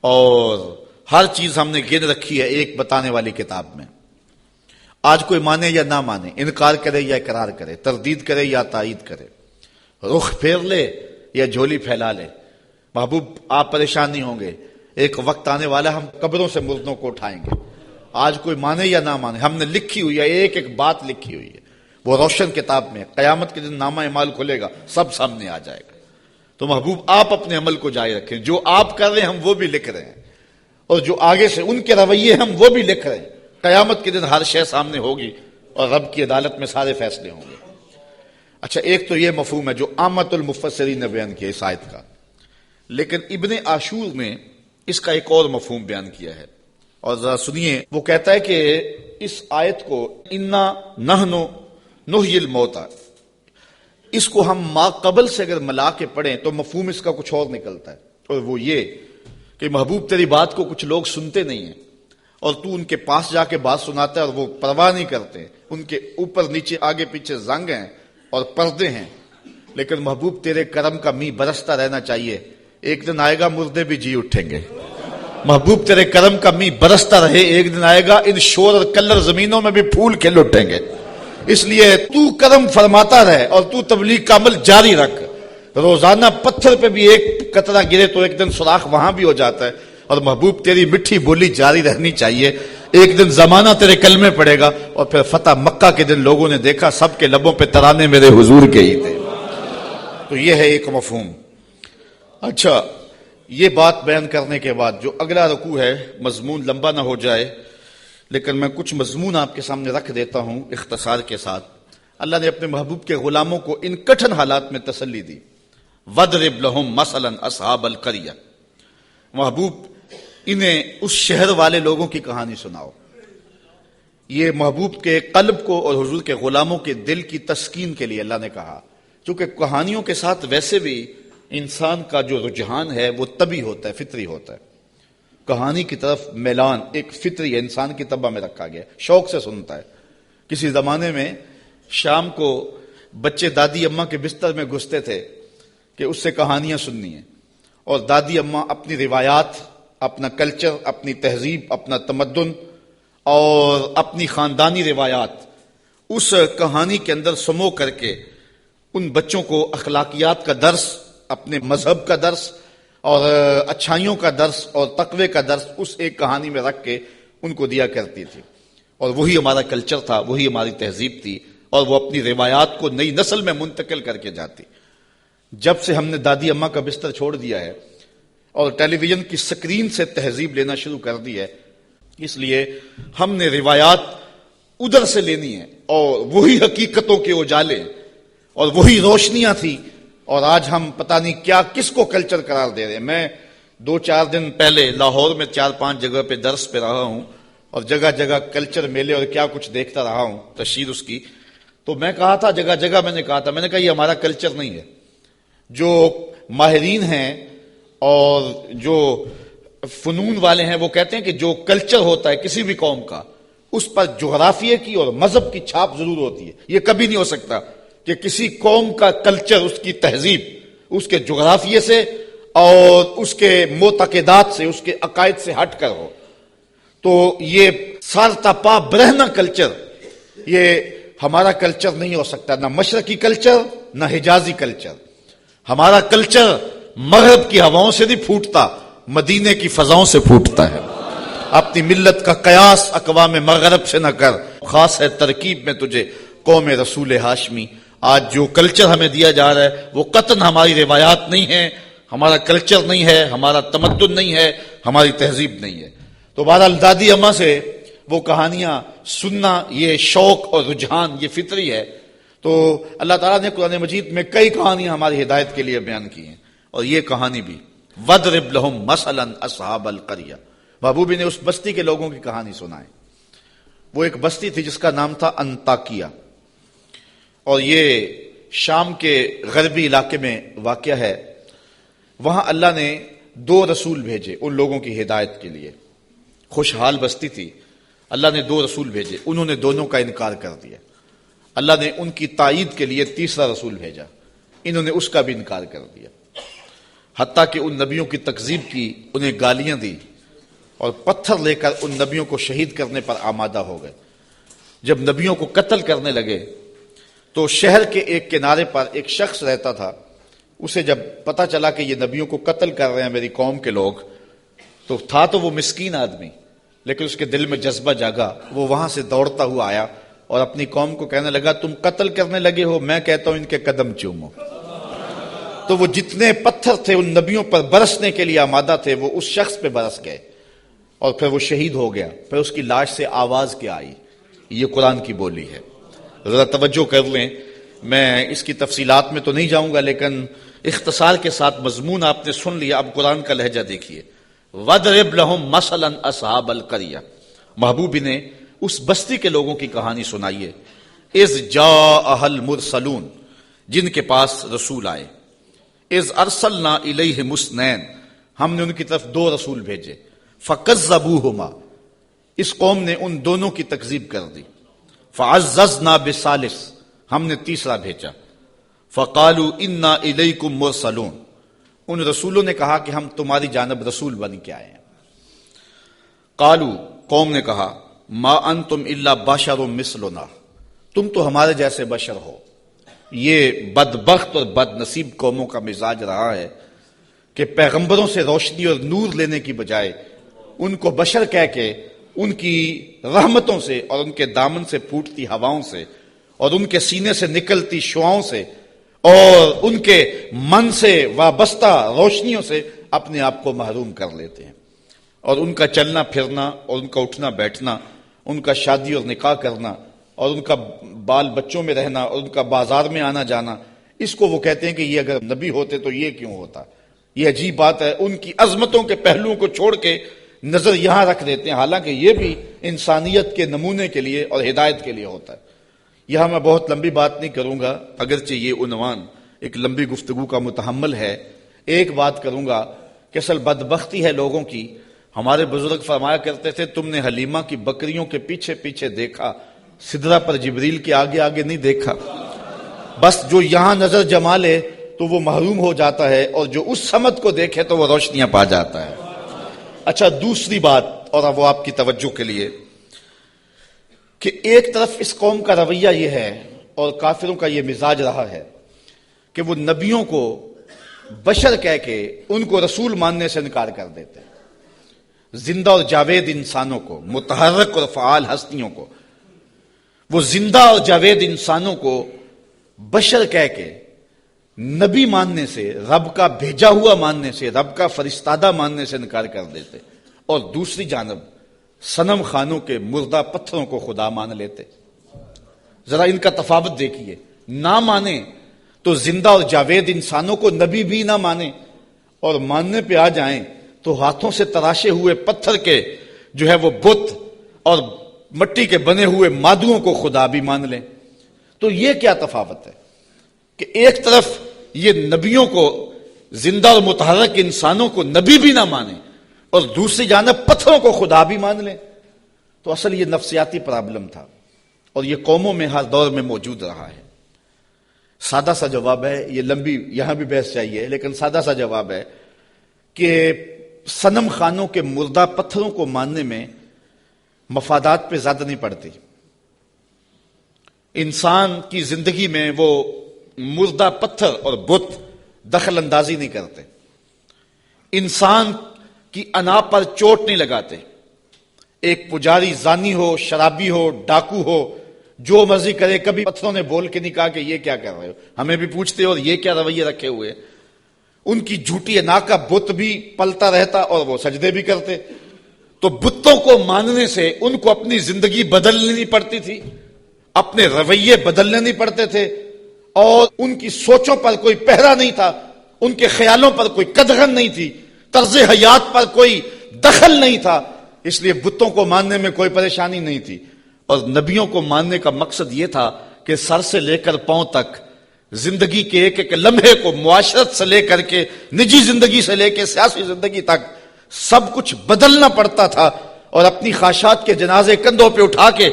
اور ہر چیز ہم نے گن رکھی ہے ایک بتانے والی کتاب میں. آج کوئی مانے یا نہ مانے، انکار کرے یا اقرار کرے، تردید کرے یا تائید کرے، رخ پھیر لے یا جھولی پھیلا لے، محبوب آپ پریشان نہیں ہوں گے. ایک وقت آنے والا ہم قبروں سے مردوں کو اٹھائیں گے. آج کوئی مانے یا نہ مانے، ہم نے لکھی ہوئی ہے، ایک ایک بات لکھی ہوئی ہے، وہ روشن کتاب میں. قیامت کے دن نامہ اعمال کھلے گا، سب سامنے آ جائے گا. تو محبوب آپ اپنے عمل کو جاری رکھیں، جو آپ کر رہے ہیں ہم وہ بھی لکھ رہے ہیں، اور جو آگے سے ان کے رویے ہم وہ بھی لکھ رہے ہیں. قیامت کے دن ہر شے سامنے ہوگی اور رب کی عدالت میں سارے فیصلے ہوں گے. اچھا، ایک تو یہ مفہوم ہے جو عامت المفسرین نے بیان کیا اس آیت کا، لیکن ابن عاشور نے اس کا ایک اور مفہوم بیان کیا ہے، اور ذرا سنیے. وہ کہتا ہے کہ اس آیت کو انا نحن نحیی الموتى، اس کو ہم ما قبل سے اگر ملا کے پڑھیں تو مفہوم اس کا کچھ اور نکلتا ہے، اور وہ یہ کہ محبوب تیری بات کو کچھ لوگ سنتے نہیں ہیں اور تو ان کے پاس جا کے بات سناتا ہے اور وہ پرواہ نہیں کرتے، ان کے اوپر نیچے آگے پیچھے زنگ ہیں اور پردے ہیں، لیکن محبوب تیرے کرم کا می برستا رہنا چاہیے. ایک دن آئے گا مردے بھی جی اٹھیں گے. محبوب تیرے کرم کا می برستا رہے، ایک دن آئے گا ان شور اور کلر زمینوں میں بھی پھول کھل اٹھیں گے. اس لیے تو کرم فرماتا رہے اور تو تبلیغ کا عمل جاری رکھ. روزانہ پتھر پہ بھی ایک قطرہ گرے تو ایک دن سوراخ وہاں بھی ہو جاتا ہے، اور محبوب تیری مٹھی بولی جاری رہنی چاہیے. ایک دن زمانہ تیرے کلمے پڑے گا، اور پھر فتح مکہ کے دن لوگوں نے دیکھا سب کے لبوں پہ ترانے میرے حضور کے ہی تھے. تو یہ ہے ایک مفہوم. اچھا، یہ بات بیان کرنے کے بعد جو اگلا رکوع ہے، مضمون لمبا نہ ہو جائے لیکن میں کچھ مضمون آپ کے سامنے رکھ دیتا ہوں اختصار کے ساتھ. اللہ نے اپنے محبوب کے غلاموں کو ان کٹھن حالات میں تسلی دی. وَضْرِبْ لَهُمْ مَثَلًا أَصْحَابَ الْقَرْيَةِ، محبوب انہیں اس شہر والے لوگوں کی کہانی سناؤ. یہ محبوب کے قلب کو اور حضور کے غلاموں کے دل کی تسکین کے لیے اللہ نے کہا، چونکہ کہانیوں کے ساتھ ویسے بھی انسان کا جو رجحان ہے وہ طبعی ہوتا ہے، فطری ہوتا ہے. کہانی کی طرف میلان ایک فطری ہے، انسان کی طبع میں رکھا گیا، شوق سے سنتا ہے. کسی زمانے میں شام کو بچے دادی اماں کے بستر میں گھستے تھے کہ اس سے کہانیاں سننی ہیں، اور دادی اماں اپنی روایات، اپنا کلچر، اپنی تہذیب، اپنا تمدن اور اپنی خاندانی روایات اس کہانی کے اندر سمو کر کے ان بچوں کو اخلاقیات کا درس، اپنے مذہب کا درس اور اچھائیوں کا درس اور تقوی کا درس اس ایک کہانی میں رکھ کے ان کو دیا کرتی تھی. اور وہی ہمارا کلچر تھا، وہی ہماری تہذیب تھی، اور وہ اپنی روایات کو نئی نسل میں منتقل کر کے جاتی. جب سے ہم نے دادی اماں کا بستر چھوڑ دیا ہے اور ٹیلی ویژن کی سکرین سے تہذیب لینا شروع کر دی ہے، اس لیے ہم نے روایات ادھر سے لینی ہے، اور وہی حقیقتوں کے اجالے اور وہی روشنیاں تھی. اور آج ہم پتہ نہیں کیا کس کو کلچر قرار دے رہے ہیں. میں 2-4 دن پہلے لاہور میں 4-5 جگہ پہ درس پہ رہا ہوں اور جگہ جگہ کلچر میلے اور کیا کچھ دیکھتا رہا ہوں، تشہیر اس کی. تو میں کہا تھا، جگہ جگہ میں نے کہا یہ ہمارا کلچر نہیں ہے. جو ماہرین ہیں اور جو فنون والے ہیں وہ کہتے ہیں کہ جو کلچر ہوتا ہے کسی بھی قوم کا، اس پر جغرافیے کی اور مذہب کی چھاپ ضرور ہوتی ہے. یہ کبھی نہیں ہو سکتا کہ کسی قوم کا کلچر، اس کی تہذیب اس کے جغرافیے سے اور اس کے معتقدات سے، اس کے عقائد سے ہٹ کر ہو. تو یہ سارتا پا برہنہ کلچر یہ ہمارا کلچر نہیں ہو سکتا، نہ مشرقی کلچر نہ حجازی کلچر. ہمارا کلچر مغرب کی ہواؤں سے نہیں پھوٹتا، مدینے کی فضاؤں سے پھوٹتا ہے. اپنی ملت کا قیاس اقوام مغرب سے نہ کر، خاص ہے ترکیب میں تجھے قوم رسول ہاشمی. آج جو کلچر ہمیں دیا جا رہا ہے وہ قطعاً ہماری روایات نہیں ہے، ہمارا کلچر نہیں ہے، ہمارا تمدن نہیں ہے، ہماری تہذیب نہیں ہے. تو بہرحال دادی اماں سے وہ کہانیاں سننا، یہ شوق اور رجحان یہ فطری ہے. تو اللہ تعالیٰ نے قرآن مجید میں کئی کہانیاں ہماری ہدایت کے لیے بیان کی ہیں، اور یہ کہانی بھی وَضْرِبْ لَهُمْ مَثَلًا أَصْحَابَ الْقَرْيَةِ، محبوبی نے اس بستی کے لوگوں کی کہانی سنائے. وہ ایک بستی تھی جس کا نام تھا انطاکیہ، اور یہ شام کے غربی علاقے میں واقع ہے. وہاں اللہ نے 2 رسول بھیجے ان لوگوں کی ہدایت کے لیے. خوشحال بستی تھی، اللہ نے 2 رسول بھیجے، انہوں نے دونوں کا انکار کر دیا. اللہ نے ان کی تائید کے لیے 3را رسول بھیجا، انہوں نے اس کا بھی انکار کر دیا. حتیٰ کہ ان نبیوں کی تکذیب کی، انہیں گالیاں دی اور پتھر لے کر ان نبیوں کو شہید کرنے پر آمادہ ہو گئے. جب نبیوں کو قتل کرنے لگے تو شہر کے ایک کنارے پر ایک شخص رہتا تھا. اسے جب پتا چلا کہ یہ نبیوں کو قتل کر رہے ہیں میری قوم کے لوگ، تو تھا تو وہ مسکین آدمی، لیکن اس کے دل میں جذبہ جاگا. وہ وہاں سے دوڑتا ہوا آیا اور اپنی قوم کو کہنے لگا تم قتل کرنے لگے ہو، میں کہتا ہوں ان کے قدم چومو. تو وہ جتنے پتھر تھے ان نبیوں پر برسنے کے لیے آمادہ تھے وہ اس شخص پہ برس گئے. اور پھر وہ شہید ہو گیا، پھر اس کی لاش سے آواز کیا آئی؟ یہ قرآن کی بولی ہے۔ ذرا توجہ کر لیں، میں اس کی تفصیلات میں تو نہیں جاؤں گا، لیکن اختصار کے ساتھ مضمون آپ نے سن لیا۔ اب قرآن کا لہجہ دیکھیے۔ وَاضْرِبْ لَهُم مَثَلًا أَصْحَابَ الْقَرْيَةِ، محبوب نے اس بستی کے لوگوں کی کہانی سنائیے۔ اِذْ جَاءَهَا الْمُرْسَلُونَ، جن کے پاس رسول آئے۔ اِذْ أَرْسَلْنَا إِلَيْهِمُ اثْنَيْنِ، ہم نے ان کی طرف دو رسول بھیجے۔ فَكَذَّبُوهُمَا، اس قوم نے ان دونوں کی تکذیب کر دی۔ فَعَزَّزْنَا بِثَالِثٍ، ہم نے تیسرا بھیجا۔ فَقَالُوا إِنَّا إِلَيْكُمْ مُرْسَلُونَ، ان رسولوں نے کہا کہ ہم تمہاری جانب رسول بن کے آئے ہیں۔ قالوا، قوم نے کہا، ما انتم الا بشر مثلنا، تم تو ہمارے جیسے بشر ہو۔ یہ بدبخت اور بد نصیب قوموں کا مزاج رہا ہے کہ پیغمبروں سے روشنی اور نور لینے کی بجائے ان کو بشر کہہ کے ان کی رحمتوں سے اور ان کے دامن سے پھوٹتی ہواؤں سے اور ان کے سینے سے نکلتی شعاؤں سے اور ان کے من سے وابستہ روشنیوں سے اپنے آپ کو محروم کر لیتے ہیں، اور ان کا چلنا پھرنا اور ان کا اٹھنا بیٹھنا، ان کا شادی اور نکاح کرنا اور ان کا بال بچوں میں رہنا اور ان کا بازار میں آنا جانا، اس کو وہ کہتے ہیں کہ یہ اگر نبی ہوتے تو یہ کیوں ہوتا۔ یہ عجیب بات ہے، ان کی عظمتوں کے پہلوؤں کو چھوڑ کے نظر یہاں رکھ دیتے ہیں، حالانکہ یہ بھی انسانیت کے نمونے کے لیے اور ہدایت کے لیے ہوتا ہے۔ یہاں میں بہت لمبی بات نہیں کروں گا، اگرچہ یہ عنوان ایک لمبی گفتگو کا متحمل ہے۔ ایک بات کروں گا کہ اصل بدبختی ہے لوگوں کی۔ ہمارے بزرگ فرمایا کرتے تھے، تم نے حلیمہ کی بکریوں کے پیچھے پیچھے دیکھا، سدرہ پر جبریل کے آگے آگے نہیں دیکھا۔ بس جو یہاں نظر جما لے تو وہ محروم ہو جاتا ہے، اور جو اس سمت کو دیکھے تو وہ روشنیاں پا جاتا ہے۔ اچھا، دوسری بات، اور اب وہ آپ کی توجہ کے لیے، کہ ایک طرف اس قوم کا رویہ یہ ہے اور کافروں کا یہ مزاج رہا ہے کہ وہ نبیوں کو بشر کہہ کے ان کو رسول ماننے سے انکار کر دیتے ہیں۔ زندہ اور جاوید انسانوں کو، متحرک اور فعال ہستیوں کو، وہ زندہ اور جاوید انسانوں کو بشر کہہ کے نبی ماننے سے، رب کا بھیجا ہوا ماننے سے، رب کا فرستادہ ماننے سے انکار کر دیتے، اور دوسری جانب صنم خانوں کے مردہ پتھروں کو خدا مان لیتے۔ ذرا ان کا تفاوت دیکھیے، نہ مانے تو زندہ اور جاوید انسانوں کو نبی بھی نہ مانے، اور ماننے پہ آ جائیں تو ہاتھوں سے تراشے ہوئے پتھر کے جو ہے وہ بت اور مٹی کے بنے ہوئے مادوؤں کو خدا بھی مان لیں۔ تو یہ کیا تفاوت ہے کہ ایک طرف یہ نبیوں کو، زندہ اور متحرک انسانوں کو نبی بھی نہ مانے، اور دوسری جانب پتھروں کو خدا بھی مان لیں۔ تو اصل یہ نفسیاتی پرابلم تھا، اور یہ قوموں میں ہر دور میں موجود رہا ہے۔ سادہ سا جواب ہے، یہ لمبی یہاں بھی بحث چاہیے، لیکن سادہ سا جواب ہے کہ صنم خانوں کے مردہ پتھروں کو ماننے میں مفادات پہ زیادہ نہیں پڑتی۔ انسان کی زندگی میں وہ مردہ پتھر اور بت دخل اندازی نہیں کرتے، انسان کی انا پر چوٹ نہیں لگاتے۔ ایک پجاری زانی ہو، شرابی ہو، ڈاکو ہو، جو مرضی کرے، کبھی پتھروں نے بول کے نہیں کہا کہ یہ کیا کر رہے ہو، ہمیں بھی پوچھتے اور یہ کیا رویے رکھے ہوئے۔ ان کی جھوٹی انا کا بت بھی پلتا رہتا اور وہ سجدے بھی کرتے۔ تو بتوں کو ماننے سے ان کو اپنی زندگی بدلنی نہیں پڑتی تھی، اپنے رویے بدلنے نہیں پڑتے تھے، اور ان کی سوچوں پر کوئی پہرا نہیں تھا، ان کے خیالوں پر کوئی قدغن نہیں تھی، طرز حیات پر کوئی دخل نہیں تھا، اس لیے بتوں کو ماننے میں کوئی پریشانی نہیں تھی۔ اور نبیوں کو ماننے کا مقصد یہ تھا کہ سر سے لے کر پاؤں تک زندگی کے ایک ایک لمحے کو، معاشرت سے لے کر کے نجی زندگی سے لے کے سیاسی زندگی تک سب کچھ بدلنا پڑتا تھا، اور اپنی خواہشات کے جنازے کندھوں پہ اٹھا کے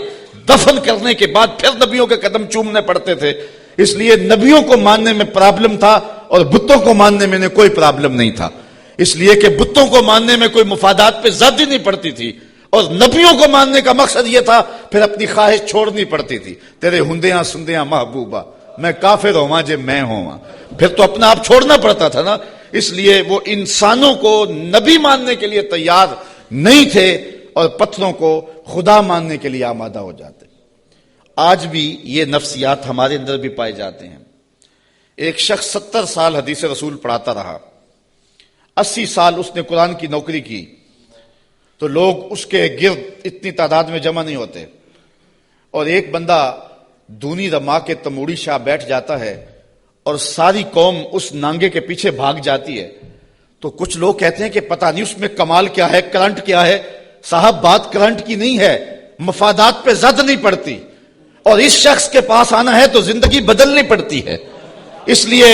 دفن کرنے کے بعد پھر نبیوں کے قدم چومنے پڑتے تھے۔ اس لیے نبیوں کو ماننے میں پرابلم تھا اور بتوں کو ماننے میں کوئی پرابلم نہیں تھا، اس لیے کہ بتوں کو ماننے میں کوئی مفادات پہ زیادتی نہیں پڑتی تھی، اور نبیوں کو ماننے کا مقصد یہ تھا پھر اپنی خواہش چھوڑنی پڑتی تھی۔ تیرے ہندیاں سندیاں محبوبہ، میں کافر ہوا جے میں ہوا، پھر تو اپنا آپ چھوڑنا پڑتا تھا نا۔ اس لیے وہ انسانوں کو نبی ماننے کے لیے تیار نہیں تھے اور پتھروں کو خدا ماننے کے لیے آمادہ ہو جاتے۔ آج بھی یہ نفسیات ہمارے اندر بھی پائے جاتے ہیں۔ ایک شخص 70 سال حدیث رسول پڑھاتا رہا، 80 سال اس نے قرآن کی نوکری کی، تو لوگ اس کے گرد اتنی تعداد میں جمع نہیں ہوتے، اور ایک بندہ دونی رما کے تموڑی شاہ بیٹھ جاتا ہے اور ساری قوم اس نانگے کے پیچھے بھاگ جاتی ہے، تو کچھ لوگ کہتے ہیں کہ پتہ نہیں اس میں کمال کیا ہے، کرنٹ کیا ہے۔ صاحب بات کرنٹ کی نہیں ہے، مفادات پہ زد نہیں پڑتی، اور اس شخص کے پاس آنا ہے تو زندگی بدلنی پڑتی ہے۔ اس لیے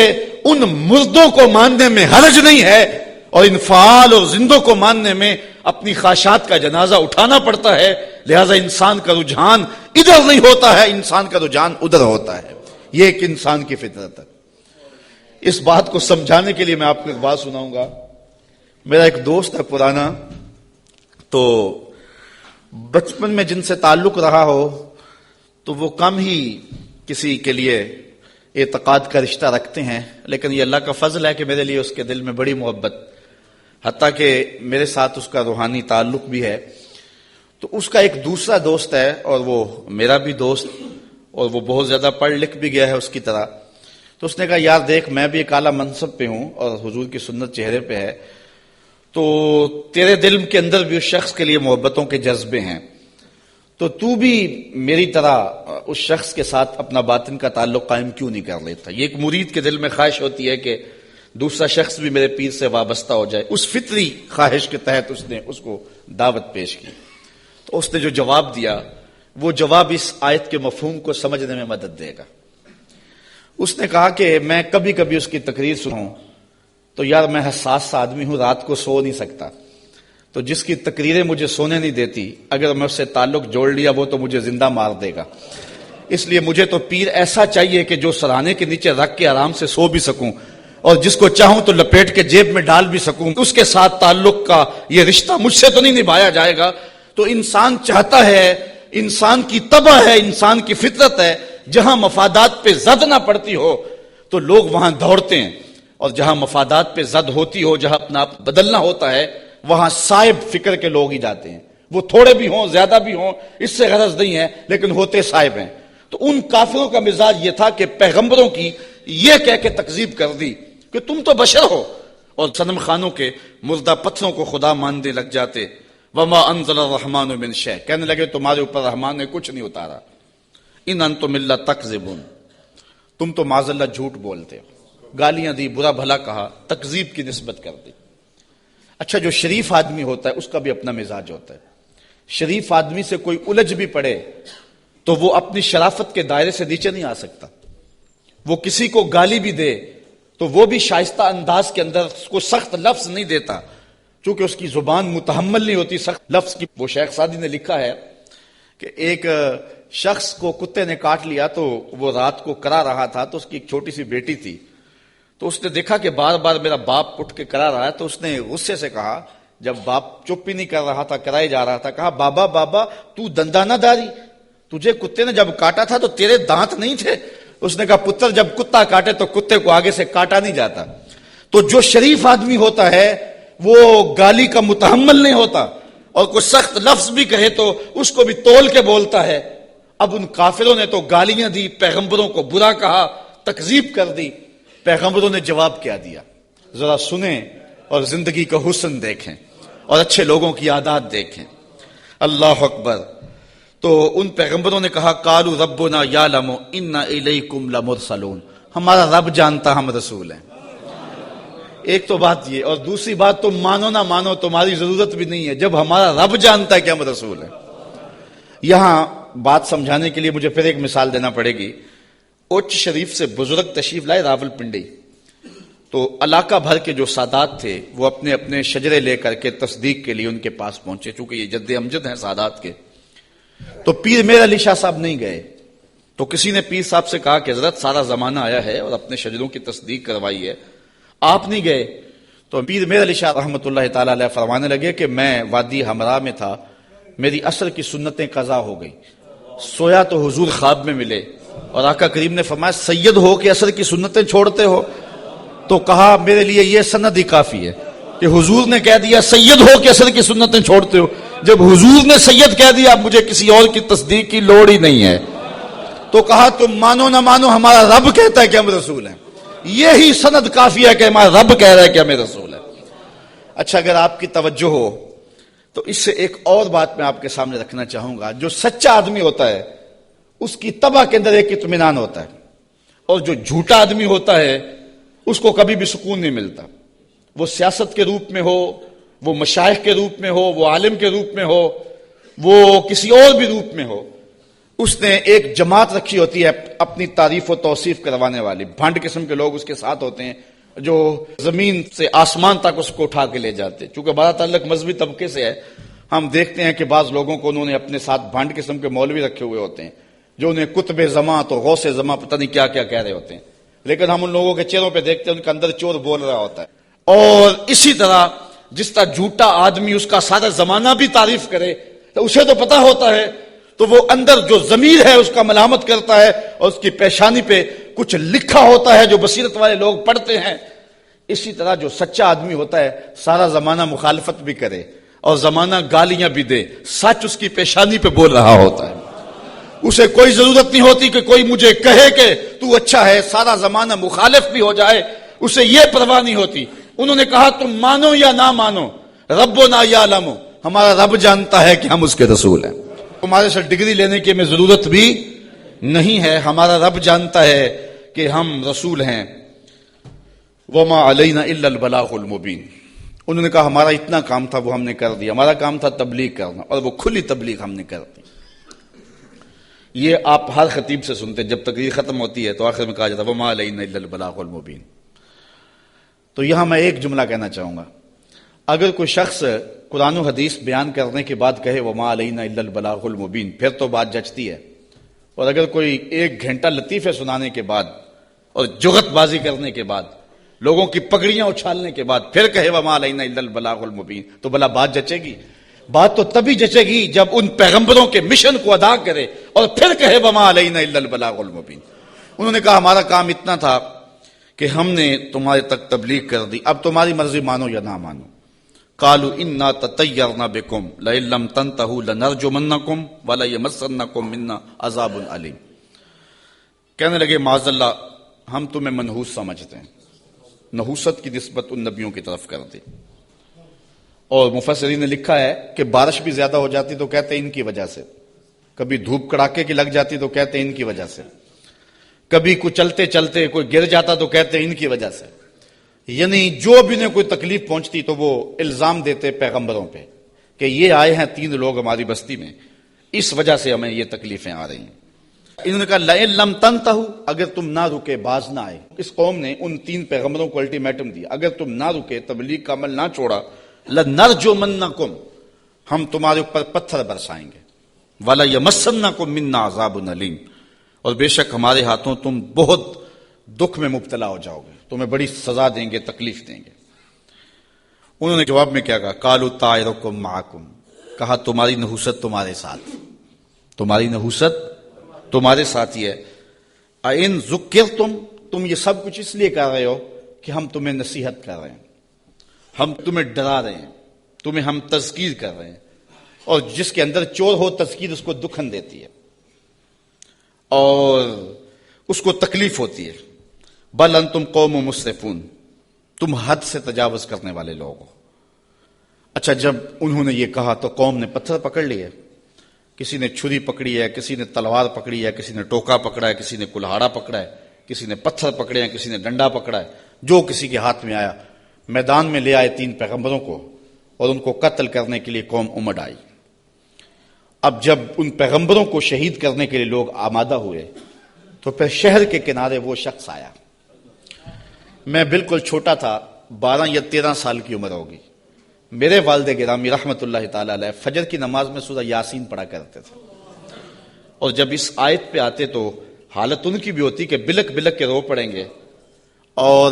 ان مردوں کو ماننے میں حرج نہیں ہے، اور ان فعال اور زندوں کو ماننے میں اپنی خواہشات کا جنازہ اٹھانا پڑتا ہے۔ لہذا انسان کا رجحان ادھر نہیں ہوتا ہے، انسان کا رجحان ادھر ہوتا ہے۔ یہ ایک انسان کی فطرت ہے۔ اس بات کو سمجھانے کے لیے میں آپ کو ایک بات سناؤں گا۔ میرا ایک دوست ہے پرانا، تو بچپن میں جن سے تعلق رہا ہو تو وہ کم ہی کسی کے لیے اعتقاد کا رشتہ رکھتے ہیں، لیکن یہ اللہ کا فضل ہے کہ میرے لیے اس کے دل میں بڑی محبت، حتیٰ کہ میرے ساتھ اس کا روحانی تعلق بھی ہے۔ تو اس کا ایک دوسرا دوست ہے، اور وہ میرا بھی دوست، اور وہ بہت زیادہ پڑھ لکھ بھی گیا ہے اس کی طرح۔ تو اس نے کہا یار دیکھ، میں بھی ایک اعلیٰ منصب پہ ہوں اور حضور کی سنت چہرے پہ ہے، تو تیرے دل کے اندر بھی اس شخص کے لیے محبتوں کے جذبے ہیں، تو بھی میری طرح اس شخص کے ساتھ اپنا باطن کا تعلق قائم کیوں نہیں کر لیتا۔ یہ ایک مرید کے دل میں خواہش ہوتی ہے کہ دوسرا شخص بھی میرے پیر سے وابستہ ہو جائے۔ اس فطری خواہش کے تحت اس نے اس کو دعوت پیش کی۔ تو اس نے جو جواب دیا، وہ جواب اس آیت کے مفہوم کو سمجھنے میں مدد دے گا۔ اس نے کہا کہ میں کبھی کبھی اس کی تقریر سنوں تو یار میں حساس سا آدمی ہوں، رات کو سو نہیں سکتا، تو جس کی تقریریں مجھے سونے نہیں دیتی، اگر میں اس سے تعلق جوڑ لیا وہ تو مجھے زندہ مار دے گا، اس لیے مجھے تو پیر ایسا چاہیے کہ جو سرانے کے نیچے رکھ کے آرام سے سو بھی سکوں، اور جس کو چاہوں تو لپیٹ کے جیب میں ڈال بھی سکوں، اس کے ساتھ تعلق کا یہ رشتہ مجھ سے تو نہیں نبھایا جائے گا۔ تو انسان چاہتا ہے، انسان کی طبع ہے، انسان کی فطرت ہے، جہاں مفادات پہ زد نہ پڑتی ہو تو لوگ وہاں دوڑتے ہیں، اور جہاں مفادات پہ زد ہوتی ہو، جہاں اپنا آپ بدلنا ہوتا ہے، وہاں صائب فکر کے لوگ ہی جاتے ہیں۔ وہ تھوڑے بھی ہوں، زیادہ بھی ہوں، اس سے غرض نہیں ہے، لیکن ہوتے صائب ہیں۔ تو ان کافروں کا مزاج یہ تھا کہ پیغمبروں کی یہ کہہ کے تکذیب کر دی کہ تم تو بشر ہو، اور صنم خانوں کے مردہ پتھروں کو خدا ماننے لگ جاتے۔ وما انزل الرحمن من شیء، کہنے لگے تمہارے اوپر رحمان نے کچھ نہیں اتارا۔ ان انتم الا تکذبون، تم تو معاذ اللہ جھوٹ بولتے ہو۔ گالیاں دی، برا بھلا کہا، تکذیب کی نسبت کر دی۔ اچھا، جو شریف آدمی ہوتا ہے اس کا بھی اپنا مزاج ہوتا ہے۔ شریف آدمی سے کوئی الجھ بھی پڑے تو وہ اپنی شرافت کے دائرے سے نیچے نہیں آ سکتا۔ وہ کسی کو گالی بھی دے تو وہ بھی شائستہ انداز کے اندر اس کو سخت لفظ نہیں دیتا، چونکہ اس کی زبان متحمل نہیں ہوتی سخت لفظ کی۔ وہ شیخ سعدی نے لکھا ہے کہ ایک شخص کو کتے نے کاٹ لیا، تو وہ رات کو کرا رہا تھا، تو اس کی ایک چھوٹی سی بیٹی تھی، تو اس نے دیکھا کہ بار بار میرا باپ اٹھ کے کرا رہا ہے، تو اس نے غصے سے کہا، جب باپ چپ ہی نہیں کر رہا تھا، کرائے جا رہا تھا، کہا بابا بابا تو دندہ نہ داری، تجھے کتے نے جب کاٹا تھا تو تیرے دانت نہیں تھے؟ اس نے کہا پتر جب کتا کاٹے تو کتے کو آگے سے کاٹا نہیں جاتا۔ تو جو شریف آدمی ہوتا ہے وہ گالی کا متحمل نہیں ہوتا، اور کوئی سخت لفظ بھی کہے تو اس کو بھی تول کے بولتا ہے۔ اب ان کافروں نے تو گالیاں دی، پیغمبروں کو برا کہا، تکذیب کر دی۔ پیغمبروں نے جواب کیا دیا، ذرا سنیں اور زندگی کا حسن دیکھیں اور اچھے لوگوں کی عادات دیکھیں۔ اللہ اکبر۔ تو ان پیغمبروں نے کہا قالوا ربنا یعلم انا الیکم لمرسلون، ہمارا رب جانتا ہم رسول ہیں۔ ایک تو بات یہ، اور دوسری بات تم مانو نہ مانو تمہاری ضرورت بھی نہیں ہے، جب ہمارا رب جانتا ہے کہ ہم رسول ہیں۔ یہاں بات سمجھانے کے لیے مجھے پھر ایک مثال دینا پڑے گی۔ اوچ شریف سے بزرگ تشریف لائے راول پنڈی، تو علاقہ بھر کے جو سادات تھے وہ اپنے اپنے شجرے لے کر کے تصدیق کے لیے ان کے پاس پہنچے، چونکہ یہ جد امجد ہیں سادات کے۔ تو پیر میر علی شاہ صاحب نہیں گئے، تو کسی نے پیر صاحب سے کہا کہ حضرت سارا زمانہ آیا ہے اور اپنے شجروں کی تصدیق کروائی ہے، آپ نہیں گئے؟ تو پیر میر علی شاہ رحمۃ اللہ تعالی علیہ فرمانے لگے کہ میں وادی ہمراہ میں تھا، میری عصر کی سنتیں قضا ہو گئی، سویا تو حضور خواب میں ملے، اور آقا کریم نے فرمایا سید ہو کہ عصر کی سنتیں چھوڑتے ہو؟ تو کہا میرے لیے یہ سند ہی کافی ہے کہ حضور نے کہہ دیا سید ہو کہ عصر کی سنتیں چھوڑتے ہو، جب حضور نے سید کہہ دیا اب مجھے کسی اور کی تصدیق کی لوڑ ہی نہیں ہے۔ تو کہا تم مانو نہ مانو ہمارا رب کہتا ہے کہ ہم رسول ہیں، یہی سند کافی ہے کہ ہمارا رب کہہ رہا ہے کہ ہمیں رسول ہے۔ اچھا، اگر آپ کی توجہ ہو تو اس سے ایک اور بات میں آپ کے سامنے رکھنا چاہوں گا، جو سچا آدمی ہوتا ہے اس کی طبع کے اندر ایک اطمینان ہوتا ہے، اور جو جھوٹا آدمی ہوتا ہے اس کو کبھی بھی سکون نہیں ملتا، وہ سیاست کے روپ میں ہو، وہ مشائخ کے روپ میں ہو، وہ عالم کے روپ میں ہو، وہ کسی اور بھی روپ میں ہو، اس نے ایک جماعت رکھی ہوتی ہے اپنی تعریف و توصیف کروانے والی، بھنڈ قسم کے لوگ اس کے ساتھ ہوتے ہیں جو زمین سے آسمان تک اس کو اٹھا کے لے جاتے ہیں۔ چونکہ بڑا تعلق مذہبی طبقے سے ہے، ہم دیکھتے ہیں کہ بعض لوگوں کو انہوں نے اپنے ساتھ بھنڈ قسم کے مولوی رکھے ہوئے ہوتے ہیں جو انہیں قطب زماں تو غوث زماں پتہ نہیں کیا کیا کہہ رہے ہوتے ہیں، لیکن ہم ان لوگوں کے چہروں پہ دیکھتے ہیں ان کے اندر چور بول رہا ہوتا ہے۔ اور اسی طرح جس طرح جھوٹا آدمی اس کا سارا زمانہ بھی تعریف کرے تو اسے تو پتا ہوتا ہے، تو وہ اندر جو ضمیر ہے اس کا ملامت کرتا ہے، اور اس کی پیشانی پہ کچھ لکھا ہوتا ہے جو بصیرت والے لوگ پڑھتے ہیں۔ اسی طرح جو سچا آدمی ہوتا ہے سارا زمانہ مخالفت بھی کرے اور زمانہ گالیاں بھی دے، سچ اس کی پیشانی پہ بول رہا ہوتا ہے، اسے کوئی ضرورت نہیں ہوتی کہ کوئی مجھے کہے کہ تو اچھا ہے، سارا زمانہ مخالف بھی ہو جائے اسے یہ پرواہ نہیں ہوتی۔ انہوں نے کہا تم مانو یا نہ مانو، ربنا یعلم، ہمارا رب جانتا ہے کہ ہم اس کے رسول ہیں، تمہارے سے ڈگری لینے کی ہمیں ضرورت بھی نہیں ہے، ہمارا رب جانتا ہے کہ ہم رسول ہیں۔ وما علینا الا البلاغ المبین، انہوں نے کہا ہمارا اتنا کام تھا وہ ہم نے کر دیا، ہمارا کام تھا تبلیغ کرنا، اور وہ کھلی تبلیغ ہم نے کر دی۔ یہ آپ ہر خطیب سے سنتے ہیں، جب تقریر ختم ہوتی ہے تو آخر میں کہا جاتا ہے وما علینا الا البلاغ المبین۔ تو یہاں میں ایک جملہ کہنا چاہوں گا، اگر کوئی شخص قرآن و حدیث بیان کرنے کے بعد کہے وما علینا الا البلاغ المبین، پھر تو بات جچتی ہے، اور اگر کوئی 1 گھنٹہ لطیفے سنانے کے بعد اور جغت بازی کرنے کے بعد، لوگوں کی پگڑیاں اچھالنے کے بعد پھر کہے وما علینا الا البلاغ المبین، تو بھلا بات جچے گی؟ بات تو تبھی جچے گی جب ان پیغمبروں کے مشن کو ادا کرے اور پھر کہے وما علینا الا البلاغ المبین۔ انہوں نے کہا ہمارا کام اتنا تھا کہ ہم نے تمہارے تک تبلیغ کر دی، اب تمہاری مرضی مانو یا نہ مانو۔ قالوا انا تطیرنا بکم لئن لم تنتہوا لنرجمنکم ولیمسنکم منا عذاب علیم۔ کہنے لگے معاذ اللہ ہم تمہیں منحوس سمجھتے ہیں، نحوست کی نسبت ان نبیوں کی طرف کر دی۔ اور مفسرین نے لکھا ہے کہ بارش بھی زیادہ ہو جاتی تو کہتے ہیں ان کی وجہ سے، کبھی دھوپ کڑاکے کی لگ جاتی تو کہتے ہیں ان کی وجہ سے، کبھی کوئی چلتے چلتے کوئی گر جاتا تو کہتے ہیں ان کی وجہ سے، یعنی جو بھی انہیں کوئی تکلیف پہنچتی تو وہ الزام دیتے پیغمبروں پہ کہ یہ آئے ہیں 3 لوگ ہماری بستی میں، اس وجہ سے ہمیں یہ تکلیفیں آ رہی ہیں۔ انہوں نے کہا لئن لم تنتہوا، اگر تم نہ رکے باز نہ آئے۔ اس قوم نے ان 3 پیغمبروں کو الٹیمیٹم دیا، اگر تم نہ رکے تبلیغ کا عمل نہ چھوڑا لنرجمنکم، ہم تمہارے اوپر پتھر برسائیں گے، ولیمسنکم منا عذاب علیم، اور بے شک ہمارے ہاتھوں تم بہت دکھ میں مبتلا ہو جاؤ گے، تمہیں بڑی سزا دیں گے، تکلیف دیں گے۔ انہوں نے جواب میں کیا کہا؟ قالوا طائرکم معکم، کہا تمہاری نحوست تمہارے ساتھ، تمہاری نحوست تمہارے ساتھ ہی ہے۔ اَإِن ذُكِّرْتُمْ، تم یہ سب کچھ اس لیے کر رہے ہو کہ ہم تمہیں نصیحت کر رہے ہیں، ہم تمہیں ڈرا رہے ہیں، تمہیں ہم تذکیر کر رہے ہیں، اور جس کے اندر چور ہو تذکیر اس کو دکھن دیتی ہے اور اس کو تکلیف ہوتی ہے۔ بل انتم قوم مسرفون، تم حد سے تجاوز کرنے والے لوگ ہو۔ اچھا جب انہوں نے یہ کہا تو قوم نے پتھر پکڑ لیے، کسی نے چھری پکڑی ہے، کسی نے تلوار پکڑی ہے، کسی نے ٹوکا پکڑا ہے، کسی نے کلہاڑا پکڑا ہے، کسی نے پتھر پکڑے ہیں، کسی نے ڈنڈا پکڑا ہے، جو کسی کے ہاتھ میں آیا میدان میں لے آئے 3 پیغمبروں کو اور ان کو قتل کرنے کے لیے قوم امڑ آئی۔ اب جب ان پیغمبروں کو شہید کرنے کے لیے لوگ آمادہ ہوئے تو پھر شہر کے کنارے وہ شخص آیا، میں بالکل چھوٹا تھا، 12 یا 13 سال کی عمر ہوگی، میرے والد گرامی رحمت اللہ تعالی علیہ فجر کی نماز میں سورہ یاسین پڑھا کرتے تھے، اور جب اس آیت پہ آتے تو حالت ان کی بھی ہوتی کہ بلک بلک کے رو پڑیں گے، اور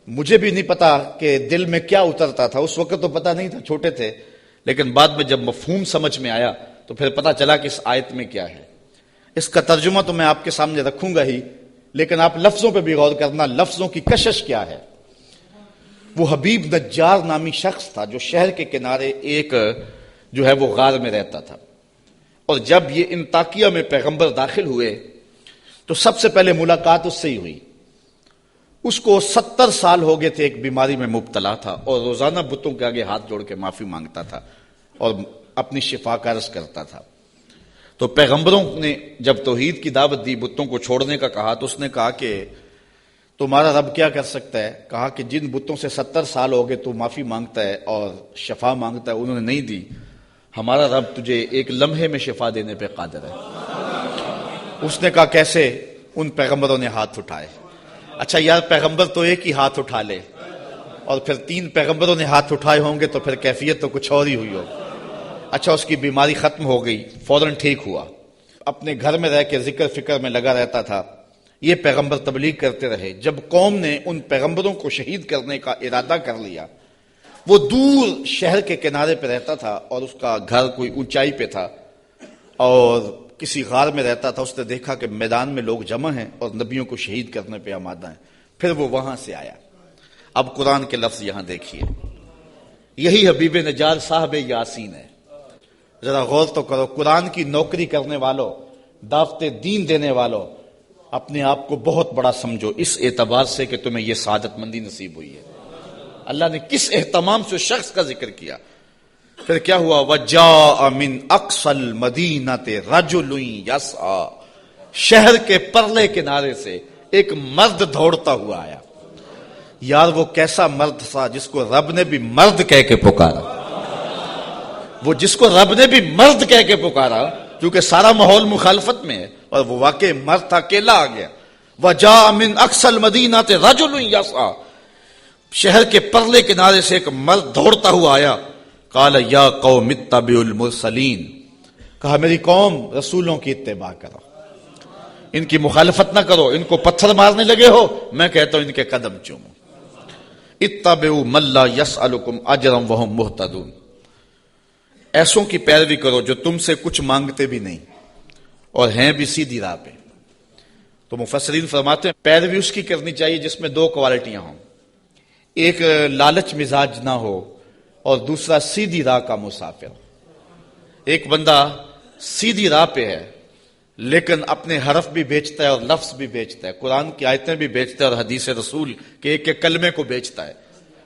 مجھے بھی نہیں پتا کہ دل میں کیا اترتا تھا، اس وقت تو پتا نہیں تھا، چھوٹے تھے، لیکن بعد میں جب مفہوم سمجھ میں آیا تو پھر پتا چلا کہ اس آیت میں کیا ہے۔ اس کا ترجمہ تو میں آپ کے سامنے رکھوں گا ہی، لیکن آپ لفظوں پہ بھی غور کرنا، لفظوں کی کشش کیا ہے۔ وہ حبیب نجار نامی شخص تھا جو شہر کے کنارے ایک جو ہے وہ غار میں رہتا تھا، اور جب یہ انطاکیہ میں پیغمبر داخل ہوئے تو سب سے پہلے ملاقات اس سے ہی ہوئی۔ اس کو 70 سال ہو گئے تھے، ایک بیماری میں مبتلا تھا اور روزانہ بتوں کے آگے ہاتھ جوڑ کے معافی مانگتا تھا۔ اور اپنی شفا کا عرض کرتا تھا۔ تو پیغمبروں نے جب توحید کی دعوت دی، بتوں کو چھوڑنے کا کہا، تو اس نے کہا کہ تمہارا رب کیا کر سکتا ہے؟ کہا کہ جن بتوں سے 70 سال ہو گئے تو معافی مانگتا ہے اور شفا مانگتا ہے، انہوں نے نہیں دی، ہمارا رب تجھے ایک لمحے میں شفا دینے پہ قادر ہے۔ اس نے کہا کیسے؟ ان پیغمبروں نے ہاتھ اٹھائے۔ اچھا یار، پیغمبر تو ایک ہی ہاتھ اٹھا لے اور پھر 3 پیغمبروں نے ہاتھ اٹھائے ہوں گے تو پھر کیفیت تو کچھ اور ہی ہوئی ہو۔ اچھا، اس کی بیماری ختم ہو گئی، فوراً ٹھیک ہوا، اپنے گھر میں رہ کے ذکر فکر میں لگا رہتا تھا۔ یہ پیغمبر تبلیغ کرتے رہے۔ جب قوم نے ان پیغمبروں کو شہید کرنے کا ارادہ کر لیا، وہ دور شہر کے کنارے پہ رہتا تھا اور اس کا گھر کوئی اونچائی پہ تھا اور کسی غار میں رہتا تھا۔ اس نے دیکھا کہ میدان میں لوگ جمع ہیں اور نبیوں کو شہید کرنے پہ آمادہ ہیں، پھر وہ وہاں سے آیا۔ اب قرآن کے لفظ یہاں دیکھیے، یہی حبیب نجار صاحب یاسین ہے۔ ذرا غور تو کرو، قرآن کی نوکری کرنے والوں، دعوت دین دینے والوں، اپنے آپ کو بہت بڑا سمجھو اس اعتبار سے کہ تمہیں یہ سعادت مندی نصیب ہوئی ہے۔ اللہ نے کس اہتمام سے شخص کا ذکر کیا۔ پھر کیا ہوا؟ وَجَاءَ مِنْ أَقْصَى الْمَدِينَةِ رَجُلٌ يَسْعَىٰ، شہر کے پرلے کنارے سے ایک مرد دوڑتا ہوا آیا۔ یار وہ کیسا مرد تھا جس کو رب نے بھی مرد کہہ کے پکارا، وہ جس کو رب نے بھی مرد کہہ کے پکارا، کیونکہ سارا ماحول مخالفت میں ہے اور وہ واقع مرد تھا، اکیلا آ گیا۔ وَجَاءَ مِنْ أَقْصَى الْمَدِينَةِ رَجُلٌ يَسْعَىٰ، شہر کے پرلے کنارے سے ایک مرد دوڑتا ہوا آیا۔ قال یا قوم اتبعوا المرسلین، کہا میری قوم رسولوں کی اتباع کرو، ان کی مخالفت نہ کرو، ان کو پتھر مارنے لگے ہو، میں کہتا ہوں ان کے قدم چومو۔ اتبعوا من لا یسألکم اجرا وہم مہتدون، ایسوں کی پیروی کرو جو تم سے کچھ مانگتے بھی نہیں اور ہیں بھی سیدھی راہ پہ۔ تو مفسرین فرماتے ہیں پیروی اس کی کرنی چاہیے جس میں 2 کوالٹیاں ہوں، ایک لالچ مزاج نہ ہو اور دوسرا سیدھی راہ کا مسافر۔ ایک بندہ سیدھی راہ پہ ہے لیکن اپنے حرف بھی بیچتا ہے اور لفظ بھی بیچتا ہے، قرآن کی آیتیں بھی بیچتا ہے اور حدیث رسول کے ایک ایک کلمے کو بیچتا ہے،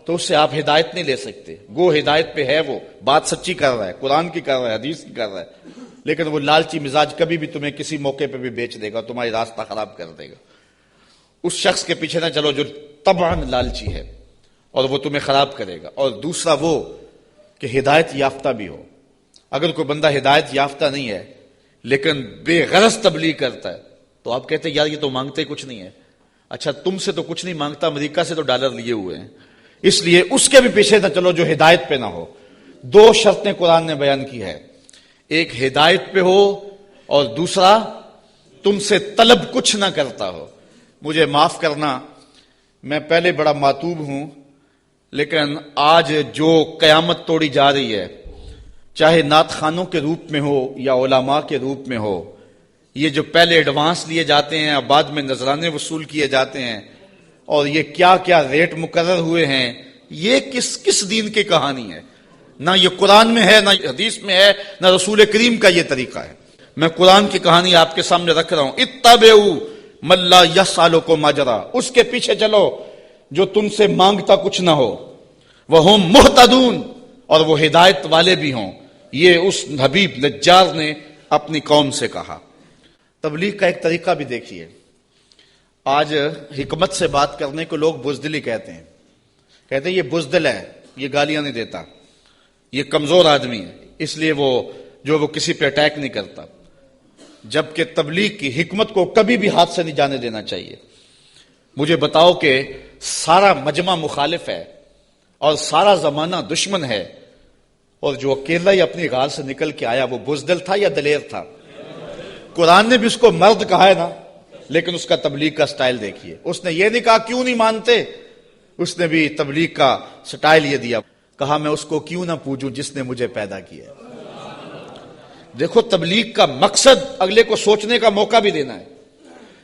تو اس سے آپ ہدایت نہیں لے سکتے۔ گو ہدایت پہ ہے، وہ بات سچی کر رہا ہے، قرآن کی کر رہا ہے، حدیث کی کر رہا ہے، لیکن وہ لالچی مزاج کبھی بھی تمہیں کسی موقع پہ بھی بیچ دے گا، تمہاری راستہ خراب کر دے گا۔ اس شخص کے پیچھے نہ چلو جو طبعاً لالچی ہے اور وہ تمہیں خراب کرے گا۔ اور دوسرا وہ کہ ہدایت یافتہ بھی ہو۔ اگر کوئی بندہ ہدایت یافتہ نہیں ہے لیکن بے غرض تبلیغ کرتا ہے تو آپ کہتے ہیں یار یہ تو مانگتے کچھ نہیں ہے۔ اچھا تم سے تو کچھ نہیں مانگتا، امریکہ سے تو ڈالر لیے ہوئے ہیں، اس لیے اس کے بھی پیچھے نہ چلو جو ہدایت پہ نہ ہو۔ 2 شرطیں قرآن نے بیان کی ہے، ایک ہدایت پہ ہو اور دوسرا تم سے طلب کچھ نہ کرتا ہو۔ مجھے معاف کرنا، میں پہلے بڑا ماتوب ہوں، لیکن آج جو قیامت توڑی جا رہی ہے، چاہے نعت خانوں کے روپ میں ہو یا علماء کے روپ میں ہو، یہ جو پہلے ایڈوانس لیے جاتے ہیں اور بعد میں نذرانے وصول کیے جاتے ہیں، اور یہ کیا کیا ریٹ مقرر ہوئے ہیں، یہ کس دین کی کہانی ہے؟ نہ یہ قرآن میں ہے، نہ حدیث میں ہے، نہ رسول کریم کا یہ طریقہ ہے۔ میں قرآن کی کہانی آپ کے سامنے رکھ رہا ہوں، اتبعوا من لا یسألکم اجرا، اس کے پیچھے چلو جو تم سے مانگتا کچھ نہ ہو، وہم مہتدون، اور وہ ہدایت والے بھی ہوں۔ یہ اس حبیب نجار نے اپنی قوم سے کہا۔ تبلیغ کا ایک طریقہ بھی دیکھیے، آج حکمت سے بات کرنے کو لوگ بزدلی کہتے ہیں یہ بزدل ہے، یہ گالیاں نہیں دیتا، یہ کمزور آدمی ہے، اس لیے وہ کسی پہ اٹیک نہیں کرتا، جبکہ تبلیغ کی حکمت کو کبھی بھی ہاتھ سے نہیں جانے دینا چاہیے۔ مجھے بتاؤ کہ سارا مجمع مخالف ہے اور سارا زمانہ دشمن ہے، اور جو اکیلا ہی اپنی غار سے نکل کے آیا وہ بزدل تھا یا دلیر تھا؟ قرآن نے بھی اس کو مرد کہا ہے نا، لیکن اس کا تبلیغ کا سٹائل دیکھیے، اس نے یہ نہیں کہا کیوں نہیں مانتے، اس نے بھی تبلیغ کا سٹائل یہ دیا، کہا میں اس کو کیوں نہ پوجوں جس نے مجھے پیدا کیا۔ دیکھو تبلیغ کا مقصد اگلے کو سوچنے کا موقع بھی دینا ہے۔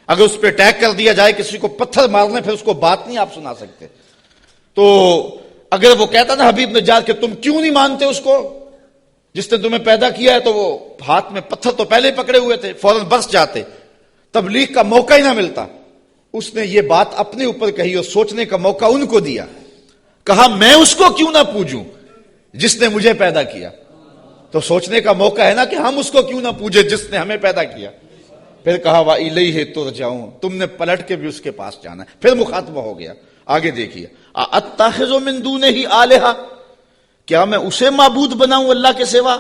اگر اس پہ اٹیک کر دیا جائے، کسی کو پتھر مارنے، پھر اس کو بات نہیں آپ سنا سکتے۔ تو اگر وہ کہتا نا حبیب نجار کہ تم کیوں نہیں مانتے اس کو جس نے تمہیں پیدا کیا ہے، تو وہ ہاتھ میں پتھر تو پہلے ہی پکڑے ہوئے تھے، فوراً برس جاتے، تبلیغ کا موقع ہی نہ ملتا۔ اس نے یہ بات اپنے اوپر کہی اور سوچنے کا موقع ان کو دیا، کہا میں اس کو کیوں نہ پوجوں جس نے مجھے پیدا کیا۔ تو سوچنے کا موقع ہے نا کہ ہم اس کو کیوں نہ پوجے جس نے ہمیں پیدا کیا. پھر کہا وَإِلَيْهِ تُرْجَعُونَ، تم نے پلٹ کے بھی اس کے پاس جانا ہے. پھر مخاطبہ ہو گیا. آگے دیکھیے، أَتَّخِذُ مِن دُونِهِ آلِهَةً، کیا میں اسے معبود بناؤں اللہ کے سوا؟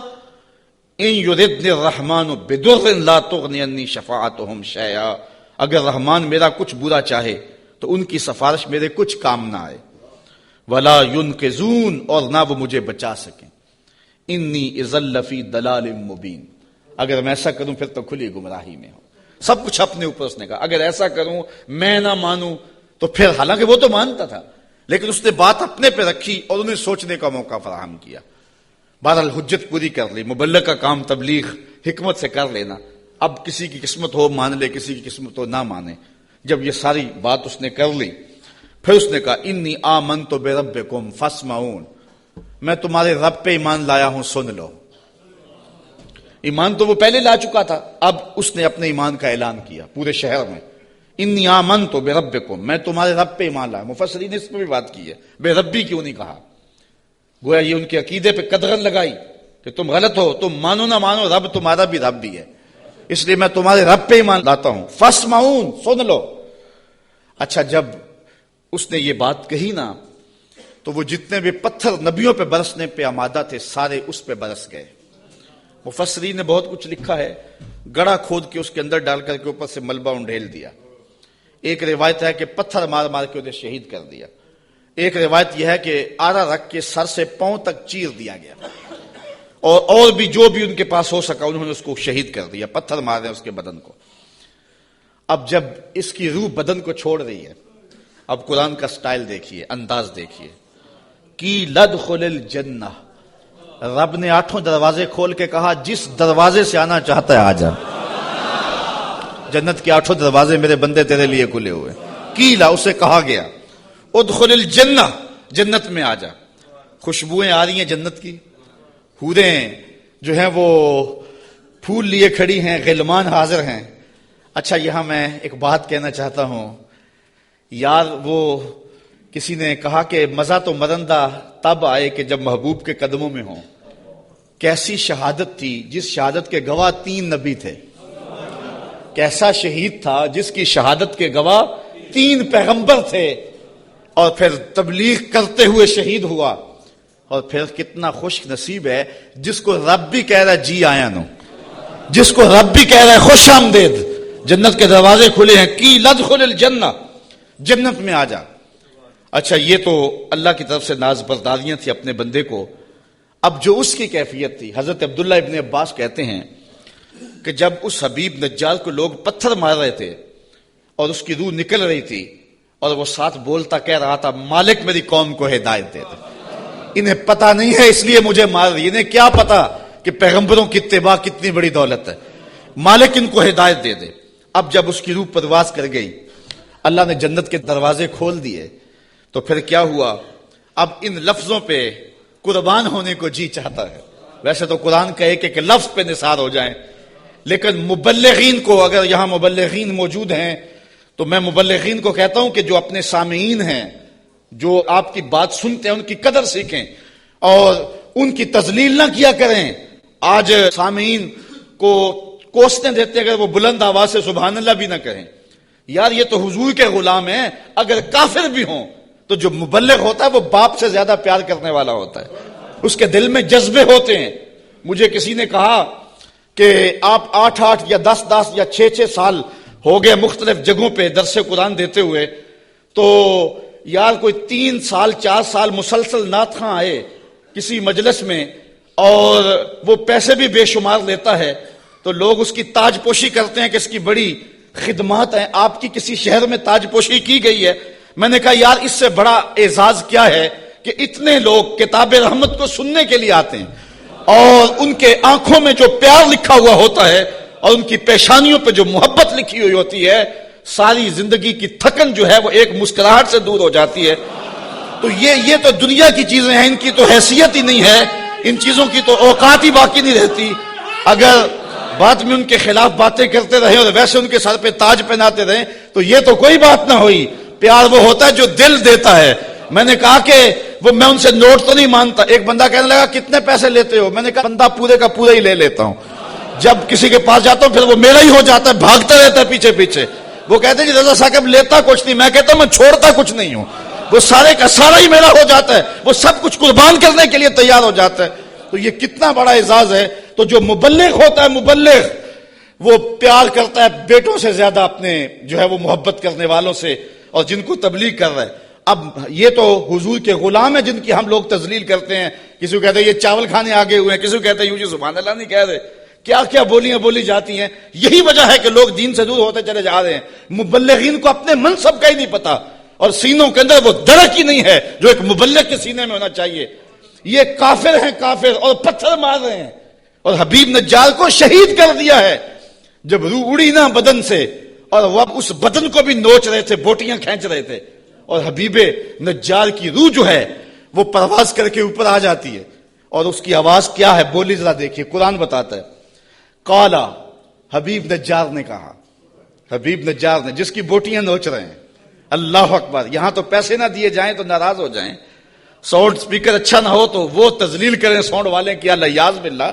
إِن يُرِدْنِ الرَّحْمَنُ بِضُرٍّ لَا تُغْنِ عَنِّي شَفَاعَتُهُمْ شَيْئًا، اگر رحمان میرا کچھ برا چاہے تو ان کی سفارش میرے کچھ کام نہ آئے. وَلَا يُنْقِذُونَ، اور نہ وہ مجھے بچا سکیں. إِنِّي إِذًا لَّفِي ضَلَالٍ مُّبِينٍ، اگر میں ایسا کروں پھر تو کھلی گمراہی میں ہوں. سب کچھ اپنے اوپر اس نے کہا. اگر ایسا کروں، میں نہ مانوں تو پھر، حالانکہ وہ تو مانتا تھا لیکن اس نے بات اپنے پہ رکھی اور انہیں سوچنے کا موقع فراہم کیا. بہرحال حجت پوری کر لی. مبلغ کا کام تبلیغ حکمت سے کر لینا. اب کسی کی قسمت ہو مان لے، کسی کی قسمت ہو نہ مانے. جب یہ ساری بات اس نے کر لی، پھر اس نے کہا انی آمنت بربکم فاسمعون، میں تمہارے رب پہ ایمان لایا ہوں، سن لو. ایمان تو وہ پہلے لا چکا تھا، اب اس نے اپنے ایمان کا اعلان کیا پورے شہر میں. انی آمنت بربکم، میں تمہارے رب پہ ایمان لایا. مفسرین نے اس پہ بھی بات کی ہے، بے ربی کیوں نہیں کہا؟ گویا یہ ان کے عقیدے پہ قدغن لگائی کہ تم غلط ہو، تم مانو نہ مانو، رب تمہارا بھی رب بھی ہے، اس لیے میں تمہارے رب پہ ایمان لاتا ہوں. فاسمعون، سن لو. اچھا، جب اس نے یہ بات کہی نا تو وہ جتنے بھی پتھر نبیوں پہ برسنے پہ آمادہ تھے سارے اس پہ برس گئے. مفسرین نے بہت کچھ لکھا ہے. گڑھا کھود کے اس کے اندر ڈال کر کے اوپر سے ملبہ انڈھیل دیا. ایک روایت ہے کہ پتھر مار مار کے انہیں شہید کر دیا. ایک روایت یہ ہے کہ آرا رکھ کے سر سے پاؤں تک چیر دیا گیا، اور بھی جو بھی ان کے پاس ہو سکا انہوں نے اس کو شہید کر دیا. پتھر مار رہے ہیں اس کے بدن کو. اب جب اس کی روح بدن کو چھوڑ رہی ہے، اب قرآن کا سٹائل دیکھیے، انداز دیکھیے. کی لدخل الجنہ، رب نے 8 دروازے کھول کے کہا جس دروازے سے آنا چاہتا ہے آ جا. جنت کے 8 دروازے میرے بندے تیرے لیے کھلے ہوئے. کیلا، اسے کہا گیا ادخل الجنہ، جنت میں آ جا. خوشبوئیں آ رہی ہیں جنت کی، حوریں جو ہیں وہ پھول لیے کھڑی ہیں، غلمان حاضر ہیں. اچھا، یہاں میں ایک بات کہنا چاہتا ہوں یار. وہ کسی نے کہا کہ مزہ تو مرندہ تب آئے کہ جب محبوب کے قدموں میں ہوں. کیسی شہادت تھی جس شہادت کے گواہ 3 نبی تھے. کیسا شہید تھا جس کی شہادت کے گواہ 3 پیغمبر تھے، اور پھر تبلیغ کرتے ہوئے شہید ہوا. اور پھر کتنا خوش نصیب ہے جس کو رب بھی کہہ رہا ہے جی آیا نو، جس کو رب بھی کہہ رہا ہے خوش آمدید، جنت کے دروازے کھلے ہیں. کی لدخل الجنہ، جنت میں آ جا. اچھا، یہ تو اللہ کی طرف سے ناز برداریاں تھی اپنے بندے کو. اب جو اس کی کیفیت تھی، حضرت عبداللہ ابن عباس کہتے ہیں کہ جب اس حبیب نجار کو لوگ پتھر مار رہے تھے اور اس کی روح نکل رہی تھی اور وہ ساتھ بولتا کہہ رہا تھا مالک میری قوم کو ہدایت دے دے، انہیں پتہ نہیں ہے اس لیے مجھے مار رہی. انہیں کیا پتا کہ پیغمبروں کی اتباع کتنی بڑی دولت ہے، مالک ان کو ہدایت دے دے. اب جب اس کی روح پرواز کر گئی، اللہ نے جنت کے دروازے کھول دیے، تو پھر کیا ہوا؟ اب ان لفظوں پہ قربان ہونے کو جی چاہتا ہے. ویسے تو قرآن کا ایک لفظ پہ نثار ہو جائیں، لیکن مبلغین کو، اگر یہاں مبلغین موجود ہیں تو میں مبلغین کو کہتا ہوں کہ جو اپنے سامعین ہیں، جو آپ کی بات سنتے ہیں، ان کی قدر سیکھیں اور ان کی تذلیل نہ کیا کریں. آج سامعین کو کوسنے دیتے اگر وہ بلند آواز سے سبحان اللہ بھی نہ کہیں. یار یہ تو حضور کے غلام ہیں، اگر کافر بھی ہوں تو جو مبلغ ہوتا ہے وہ باپ سے زیادہ پیار کرنے والا ہوتا ہے، اس کے دل میں جذبے ہوتے ہیں. مجھے کسی نے کہا کہ آپ 8 یا 10 یا 6 سال ہو گئے مختلف جگہوں پہ درس قرآن دیتے ہوئے، تو یار کوئی 3 سال 4 سال مسلسل نعت خواں آئے کسی مجلس میں اور وہ پیسے بھی بے شمار لیتا ہے تو لوگ اس کی تاج پوشی کرتے ہیں کہ اس کی بڑی خدمات ہیں. آپ کی کسی شہر میں تاج پوشی کی گئی ہے؟ میں نے کہا یار اس سے بڑا اعزاز کیا ہے کہ اتنے لوگ کتاب رحمت کو سننے کے لیے آتے ہیں اور ان کے آنکھوں میں جو پیار لکھا ہوا ہوتا ہے اور ان کی پیشانیوں پہ جو محبت لکھی ہوئی ہوتی ہے، ساری زندگی کی تھکن جو ہے وہ ایک مسکراہٹ سے دور ہو جاتی ہے. تو یہ تو دنیا کی چیزیں ہیں، ان کی تو حیثیت ہی نہیں ہے، ان چیزوں کی تو اوقات ہی باقی نہیں رہتی. اگر بعد میں ان کے خلاف باتیں کرتے رہے اور ویسے ان کے سر پہ تاج پہناتے رہے تو یہ تو کوئی بات نہ ہوئی. پیار وہ ہوتا ہے جو دل دیتا ہے. میں نے کہا کہ وہ میں ان سے نوٹ تو نہیں مانتا. ایک بندہ کہنے لگا کتنے پیسے لیتے ہو؟ میں نے کہا بندہ پورے کا پورا ہی لے لیتا ہوں. جب کسی کے پاس جاتا ہوں پھر وہ میرا ہی ہو جاتا ہے, بھاگتا رہتا ہے پیچھے پیچھے. وہ کہتے ہیں جی رضا صاحب لیتا کچھ نہیں. میں کہتا ہوں میں چھوڑتا کچھ نہیں ہوں, وہ سارے کا سارا ہی میرا ہو جاتا ہے, وہ سب کچھ قربان کرنے کے لیے تیار ہو جاتا ہے. تو یہ کتنا بڑا اعزاز ہے. تو جو مبلغ ہوتا ہے, مبلغ وہ پیار کرتا ہے بیٹوں سے زیادہ اپنے جو ہے وہ محبت کرنے والوں سے, اور جن کو تبلیغ کر رہا ہے. اب یہ تو حضور کے غلام ہیں جن کی ہم لوگ تذلیل کرتے ہیں. کسی کو کہتے ہیں یہ چاول کھانے آگے ہوئے ہیں, کسی کو کہتے ہیں یوں جی سبحان اللہ نہیں کہہ رہے. کیا کیا بولیاں بولی جاتی ہیں. یہی وجہ ہے کہ لوگ دین سے دور ہوتے چلے جا رہے ہیں. مبلغین کو اپنے منصب کا ہی نہیں پتا, اور سینوں کے اندر وہ درک ہی نہیں ہے جو ایک مبلغ کے سینے میں ہونا چاہیے. یہ کافر ہیں کافر, اور پتھر مار رہے ہیں, اور حبیب نجار کو شہید کر دیا ہے. جب روح اڑی نا بدن سے, اور وہ اس بدن کو بھی نوچ رہے تھے, بوٹیاں کھینچ رہے تھے, اور حبیب نجار کی روح جو ہے وہ پرواز کر کے اوپر آ جاتی ہے. اور اس کی آواز کیا ہے بولی ذرا دیکھیے, قرآن بتاتا ہے. قالا, حبیب نجار نے کہا, حبیب نجار نے جس کی بوٹیاں نوچ رہے ہیں. اللہ اکبر. یہاں تو پیسے نہ دیے جائیں تو ناراض ہو جائیں, ساؤنڈ سپیکر اچھا نہ ہو تو وہ تذلیل کریں ساؤنڈ والے کی, اللہ یاز باللہ.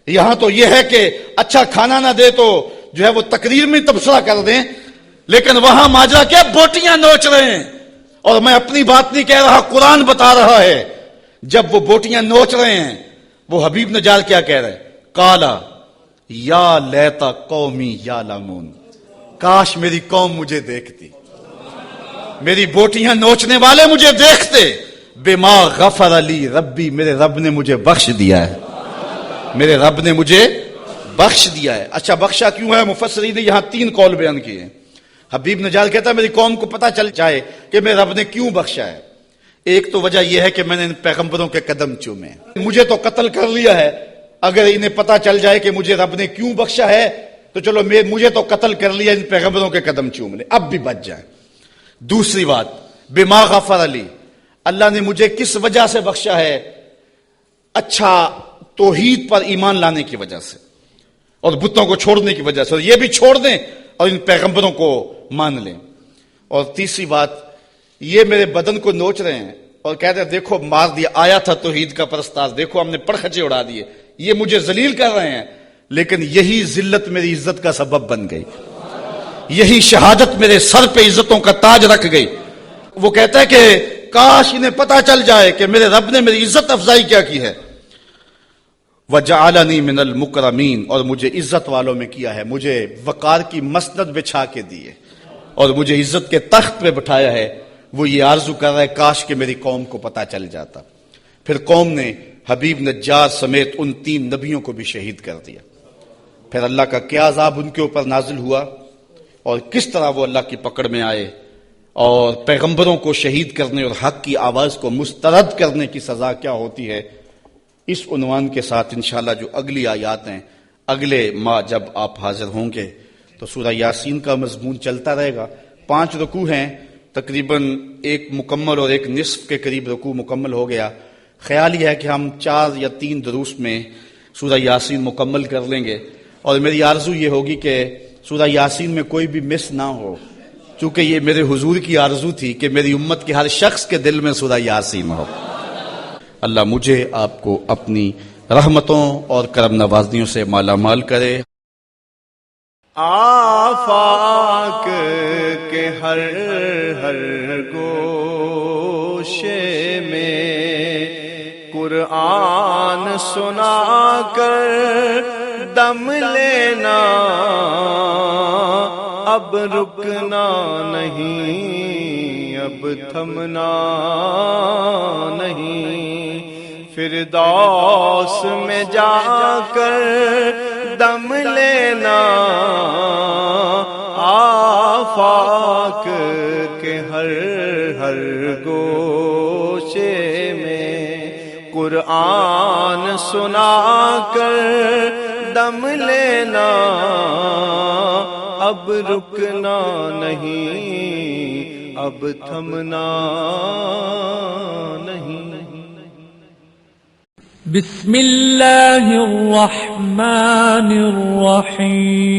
یہاں تو یہ ہے کہ اچھا کھانا نہ دے تو جو ہے وہ تقریر میں تبصرہ کر دیں, لیکن وہاں ماجرا کیا بوٹیاں نوچ رہے ہیں. اور میں اپنی بات نہیں کہہ رہا, قرآن بتا رہا ہے. جب وہ بوٹیاں نوچ رہے ہیں, وہ حبیب نجار کیا کہہ رہے ہیں؟ قالا یا لیتا قومی یعلمون, کاش میری قوم مجھے دیکھتی, میری بوٹیاں نوچنے والے مجھے دیکھتے. بما غفر لی ربی, میرے رب نے مجھے بخش دیا ہے, میرے رب نے مجھے بخش دیا ہے. اچھا بخشا کیوں ہے؟ مفسرین نے یہاں 3 قول بیان کیے ہیں. حبیب نجار کہتا ہے میری قوم کو پتہ چل جائے کہ میرے رب نے کیوں بخشا ہے. ایک تو وجہ یہ ہے کہ میں نے ان پیغمبروں کے قدم چومے, مجھے تو قتل کر لیا ہے, اگر انہیں پتہ چل جائے کہ مجھے رب نے کیوں بخشا ہے تو چلو مجھے تو قتل کر لیا, ان پیغمبروں کے قدم چوم لے, اب بھی بچ جائیں. دوسری بات, بما غفر علی, اللہ نے مجھے کس وجہ سے بخشا ہے؟ اچھا توحید پر ایمان لانے کی وجہ سے, اور بتوں کو چھوڑنے کی وجہ سے, اور یہ بھی چھوڑ دیں اور ان پیغمبروں کو مان لیں. اور تیسری بات, یہ میرے بدن کو نوچ رہے ہیں اور کہتے ہیں دیکھو مار دیا, آیا تھا توحید کا پرستار, دیکھو ہم نے پرخچے اڑا دیے, یہ مجھے ذلیل کر رہے ہیں, لیکن یہی ذلت میری عزت کا سبب بن گئی, یہی شہادت میرے سر پہ عزتوں کا تاج رکھ گئی. وہ کہتا ہے کہ کاش انہیں پتا چل جائے کہ میرے رب نے میری عزت افزائی کیا کی ہے. وَجَعَلَنِي مِنَ الْمُكْرَمِينَ, اور مجھے عزت والوں میں کیا ہے, مجھے وقار کی مسند بچھا کے دیے اور مجھے عزت کے تخت پہ بٹھایا ہے. وہ یہ آرزو کر رہا ہے کاش کہ میری قوم کو پتا چل جاتا. پھر قوم نے حبیب نجار سمیت ان 3 نبیوں کو بھی شہید کر دیا. پھر اللہ کا کیا عذاب ان کے اوپر نازل ہوا, اور کس طرح وہ اللہ کی پکڑ میں آئے, اور پیغمبروں کو شہید کرنے اور حق کی آواز کو مسترد کرنے کی سزا کیا ہوتی ہے. اس عنوان کے ساتھ انشاءاللہ جو اگلی آیات ہیں, اگلے ماہ جب آپ حاضر ہوں گے تو سورہ یاسین کا مضمون چلتا رہے گا. 5 رکوع ہیں, تقریباً 1 مکمل اور 1 نصف کے قریب رکوع مکمل ہو گیا. خیال یہ ہے کہ ہم 4 یا 3 دروس میں سورہ یاسین مکمل کر لیں گے, اور میری آرزو یہ ہوگی کہ سورہ یاسین میں کوئی بھی مس نہ ہو, چونکہ یہ میرے حضور کی آرزو تھی کہ میری امت کے ہر شخص کے دل میں سورہ یاسین ہو. اللہ مجھے آپ کو اپنی رحمتوں اور کرم نوازیوں سے مالا مال کرے. آفاق کے ہر ہر گوشے میں قرآن سنا کر دم لینا, اب رکنا نہیں, اب تھمنا نہیں. فردوس میں جا کر دم لینا, آفاق کے ہر ہر گوشے میں قرآن سنا کر دم لینا, اب رکنا نہیں, اب تھمنا نہیں. بسم اللہ الرحمن الرحیم.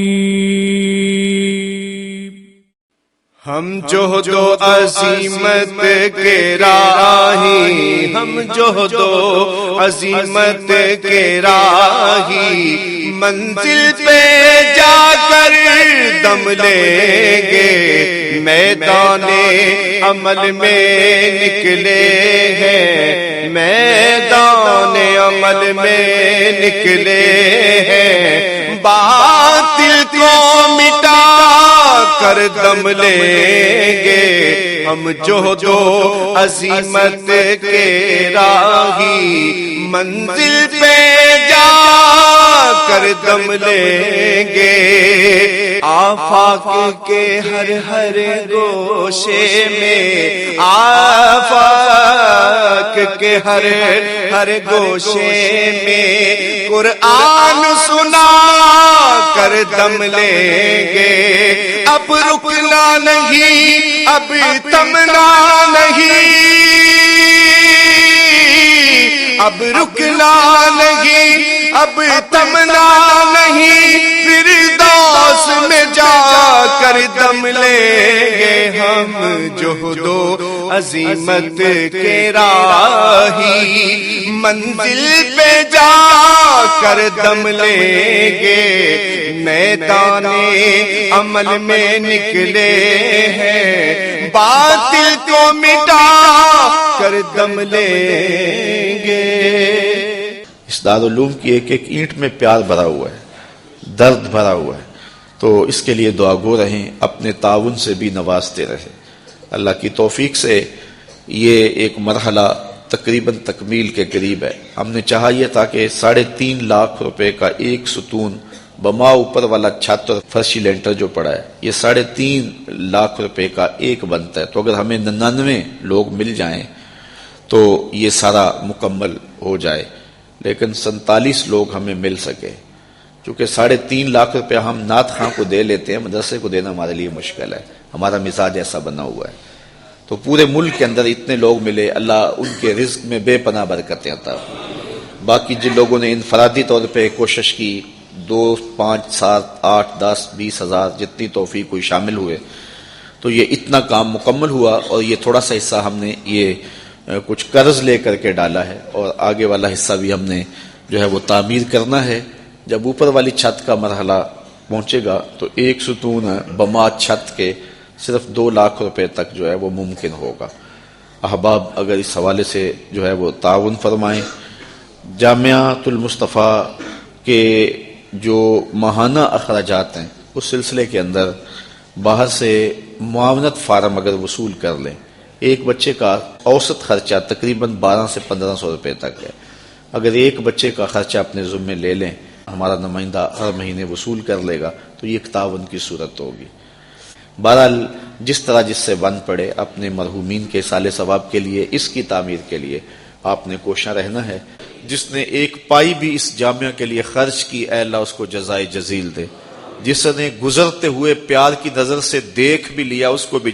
ہم جوہد و عظیمت کے راہی، ہم جوہد و عظیمت کے راہی، منزل پہ جا کر دم لیں گے، میدان عمل میں نکلے ہیں، میدان عمل میں نکلے ہیں، باطل کو مٹا کر دم لیں گے، ہم جوہد و عظیمت کے راہی، منزل پہ جا کر دم لیں گے، آفاق کے ہر ہر گوشے میں، آفاق کے ہر ہر گوشے میں، قرآن سنا کر دم لیں گے، اب رکنا نہیں، اب تھمنا نہیں، اب رکنا نہیں، اب تھمنا نہیں، فردوس میں جا کر دم لیں گے، ہم جوہد و عظیمت کے راہی، منزل پہ جا کر دم لیں گے، میدان عمل میں نکلے ہیں، باطل کو مٹا کر دم لیں گے۔ اس دارالعلوم کی ایک ایک اینٹ میں پیار بھرا ہوا ہے، درد بھرا ہوا ہے، تو اس کے لیے دعا گو رہیں، اپنے تعاون سے بھی نوازتے رہیں۔ اللہ کی توفیق سے یہ ایک مرحلہ تقریباً تکمیل کے قریب ہے۔ ہم نے چاہا یہ تھا کہ 3.5 لاکھ روپے کا ایک ستون بما اوپر والا چھت اور فرشی لینٹر جو پڑا ہے، یہ 3.5 لاکھ روپے کا ایک بنتا ہے، تو اگر ہمیں 99 لوگ مل جائیں تو یہ سارا مکمل ہو جائے، لیکن 47 لوگ ہمیں مل سکے، چونکہ 3.5 لاکھ روپے ہم نعت خواں کو دے لیتے ہیں، مدرسے کو دینا ہمارے لیے مشکل ہے، ہمارا مزاج ایسا بنا ہوا ہے، تو پورے ملک کے اندر اتنے لوگ ملے، اللہ ان کے رزق میں بے پناہ برکتیں عطا۔ باقی جن لوگوں نے انفرادی طور پہ کوشش کی، 2، 5، 7، 8، 10، 20 ہزار جتنی توفیق کوئی شامل ہوئے، تو یہ اتنا کام مکمل ہوا، اور یہ تھوڑا سا حصہ ہم نے یہ کچھ قرض لے کر کے ڈالا ہے، اور آگے والا حصہ بھی ہم نے جو ہے وہ تعمیر کرنا ہے۔ جب اوپر والی چھت کا مرحلہ پہنچے گا تو ایک ستون بما چھت کے صرف 2 لاکھ روپے تک جو ہے وہ ممکن ہوگا۔ احباب اگر اس حوالے سے جو ہے وہ تعاون فرمائیں۔ جامعۃ المصطفیٰ کے جو ماہانہ اخراجات ہیں اس سلسلے کے اندر باہر سے معاونت فارم اگر وصول کر لیں، ایک بچے کا اوسط خرچہ تقریباً 1200 سے 1500 روپے تک ہے۔ اگر ایک بچے کا خرچہ اپنے ذمے لے لیں، ہمارا نمائندہ ہر مہینے وصول کر لے گا، تو یہ ایک تعاون کی صورت ہوگی۔ بہرحال جس طرح جس سے بن پڑے، اپنے مرحومین کے صالح ثواب کے لیے، اس کی تعمیر کے لیے آپ نے کوشاں رہنا ہے۔ جس نے ایک پائی بھی اس جامعہ کے لیے خرچ کی، اے اللہ اس کو جزائے جزیل دے۔ جس نے گزرتے ہوئے پیار کی نظر سے دیکھ بھی لیا، اس کو بھی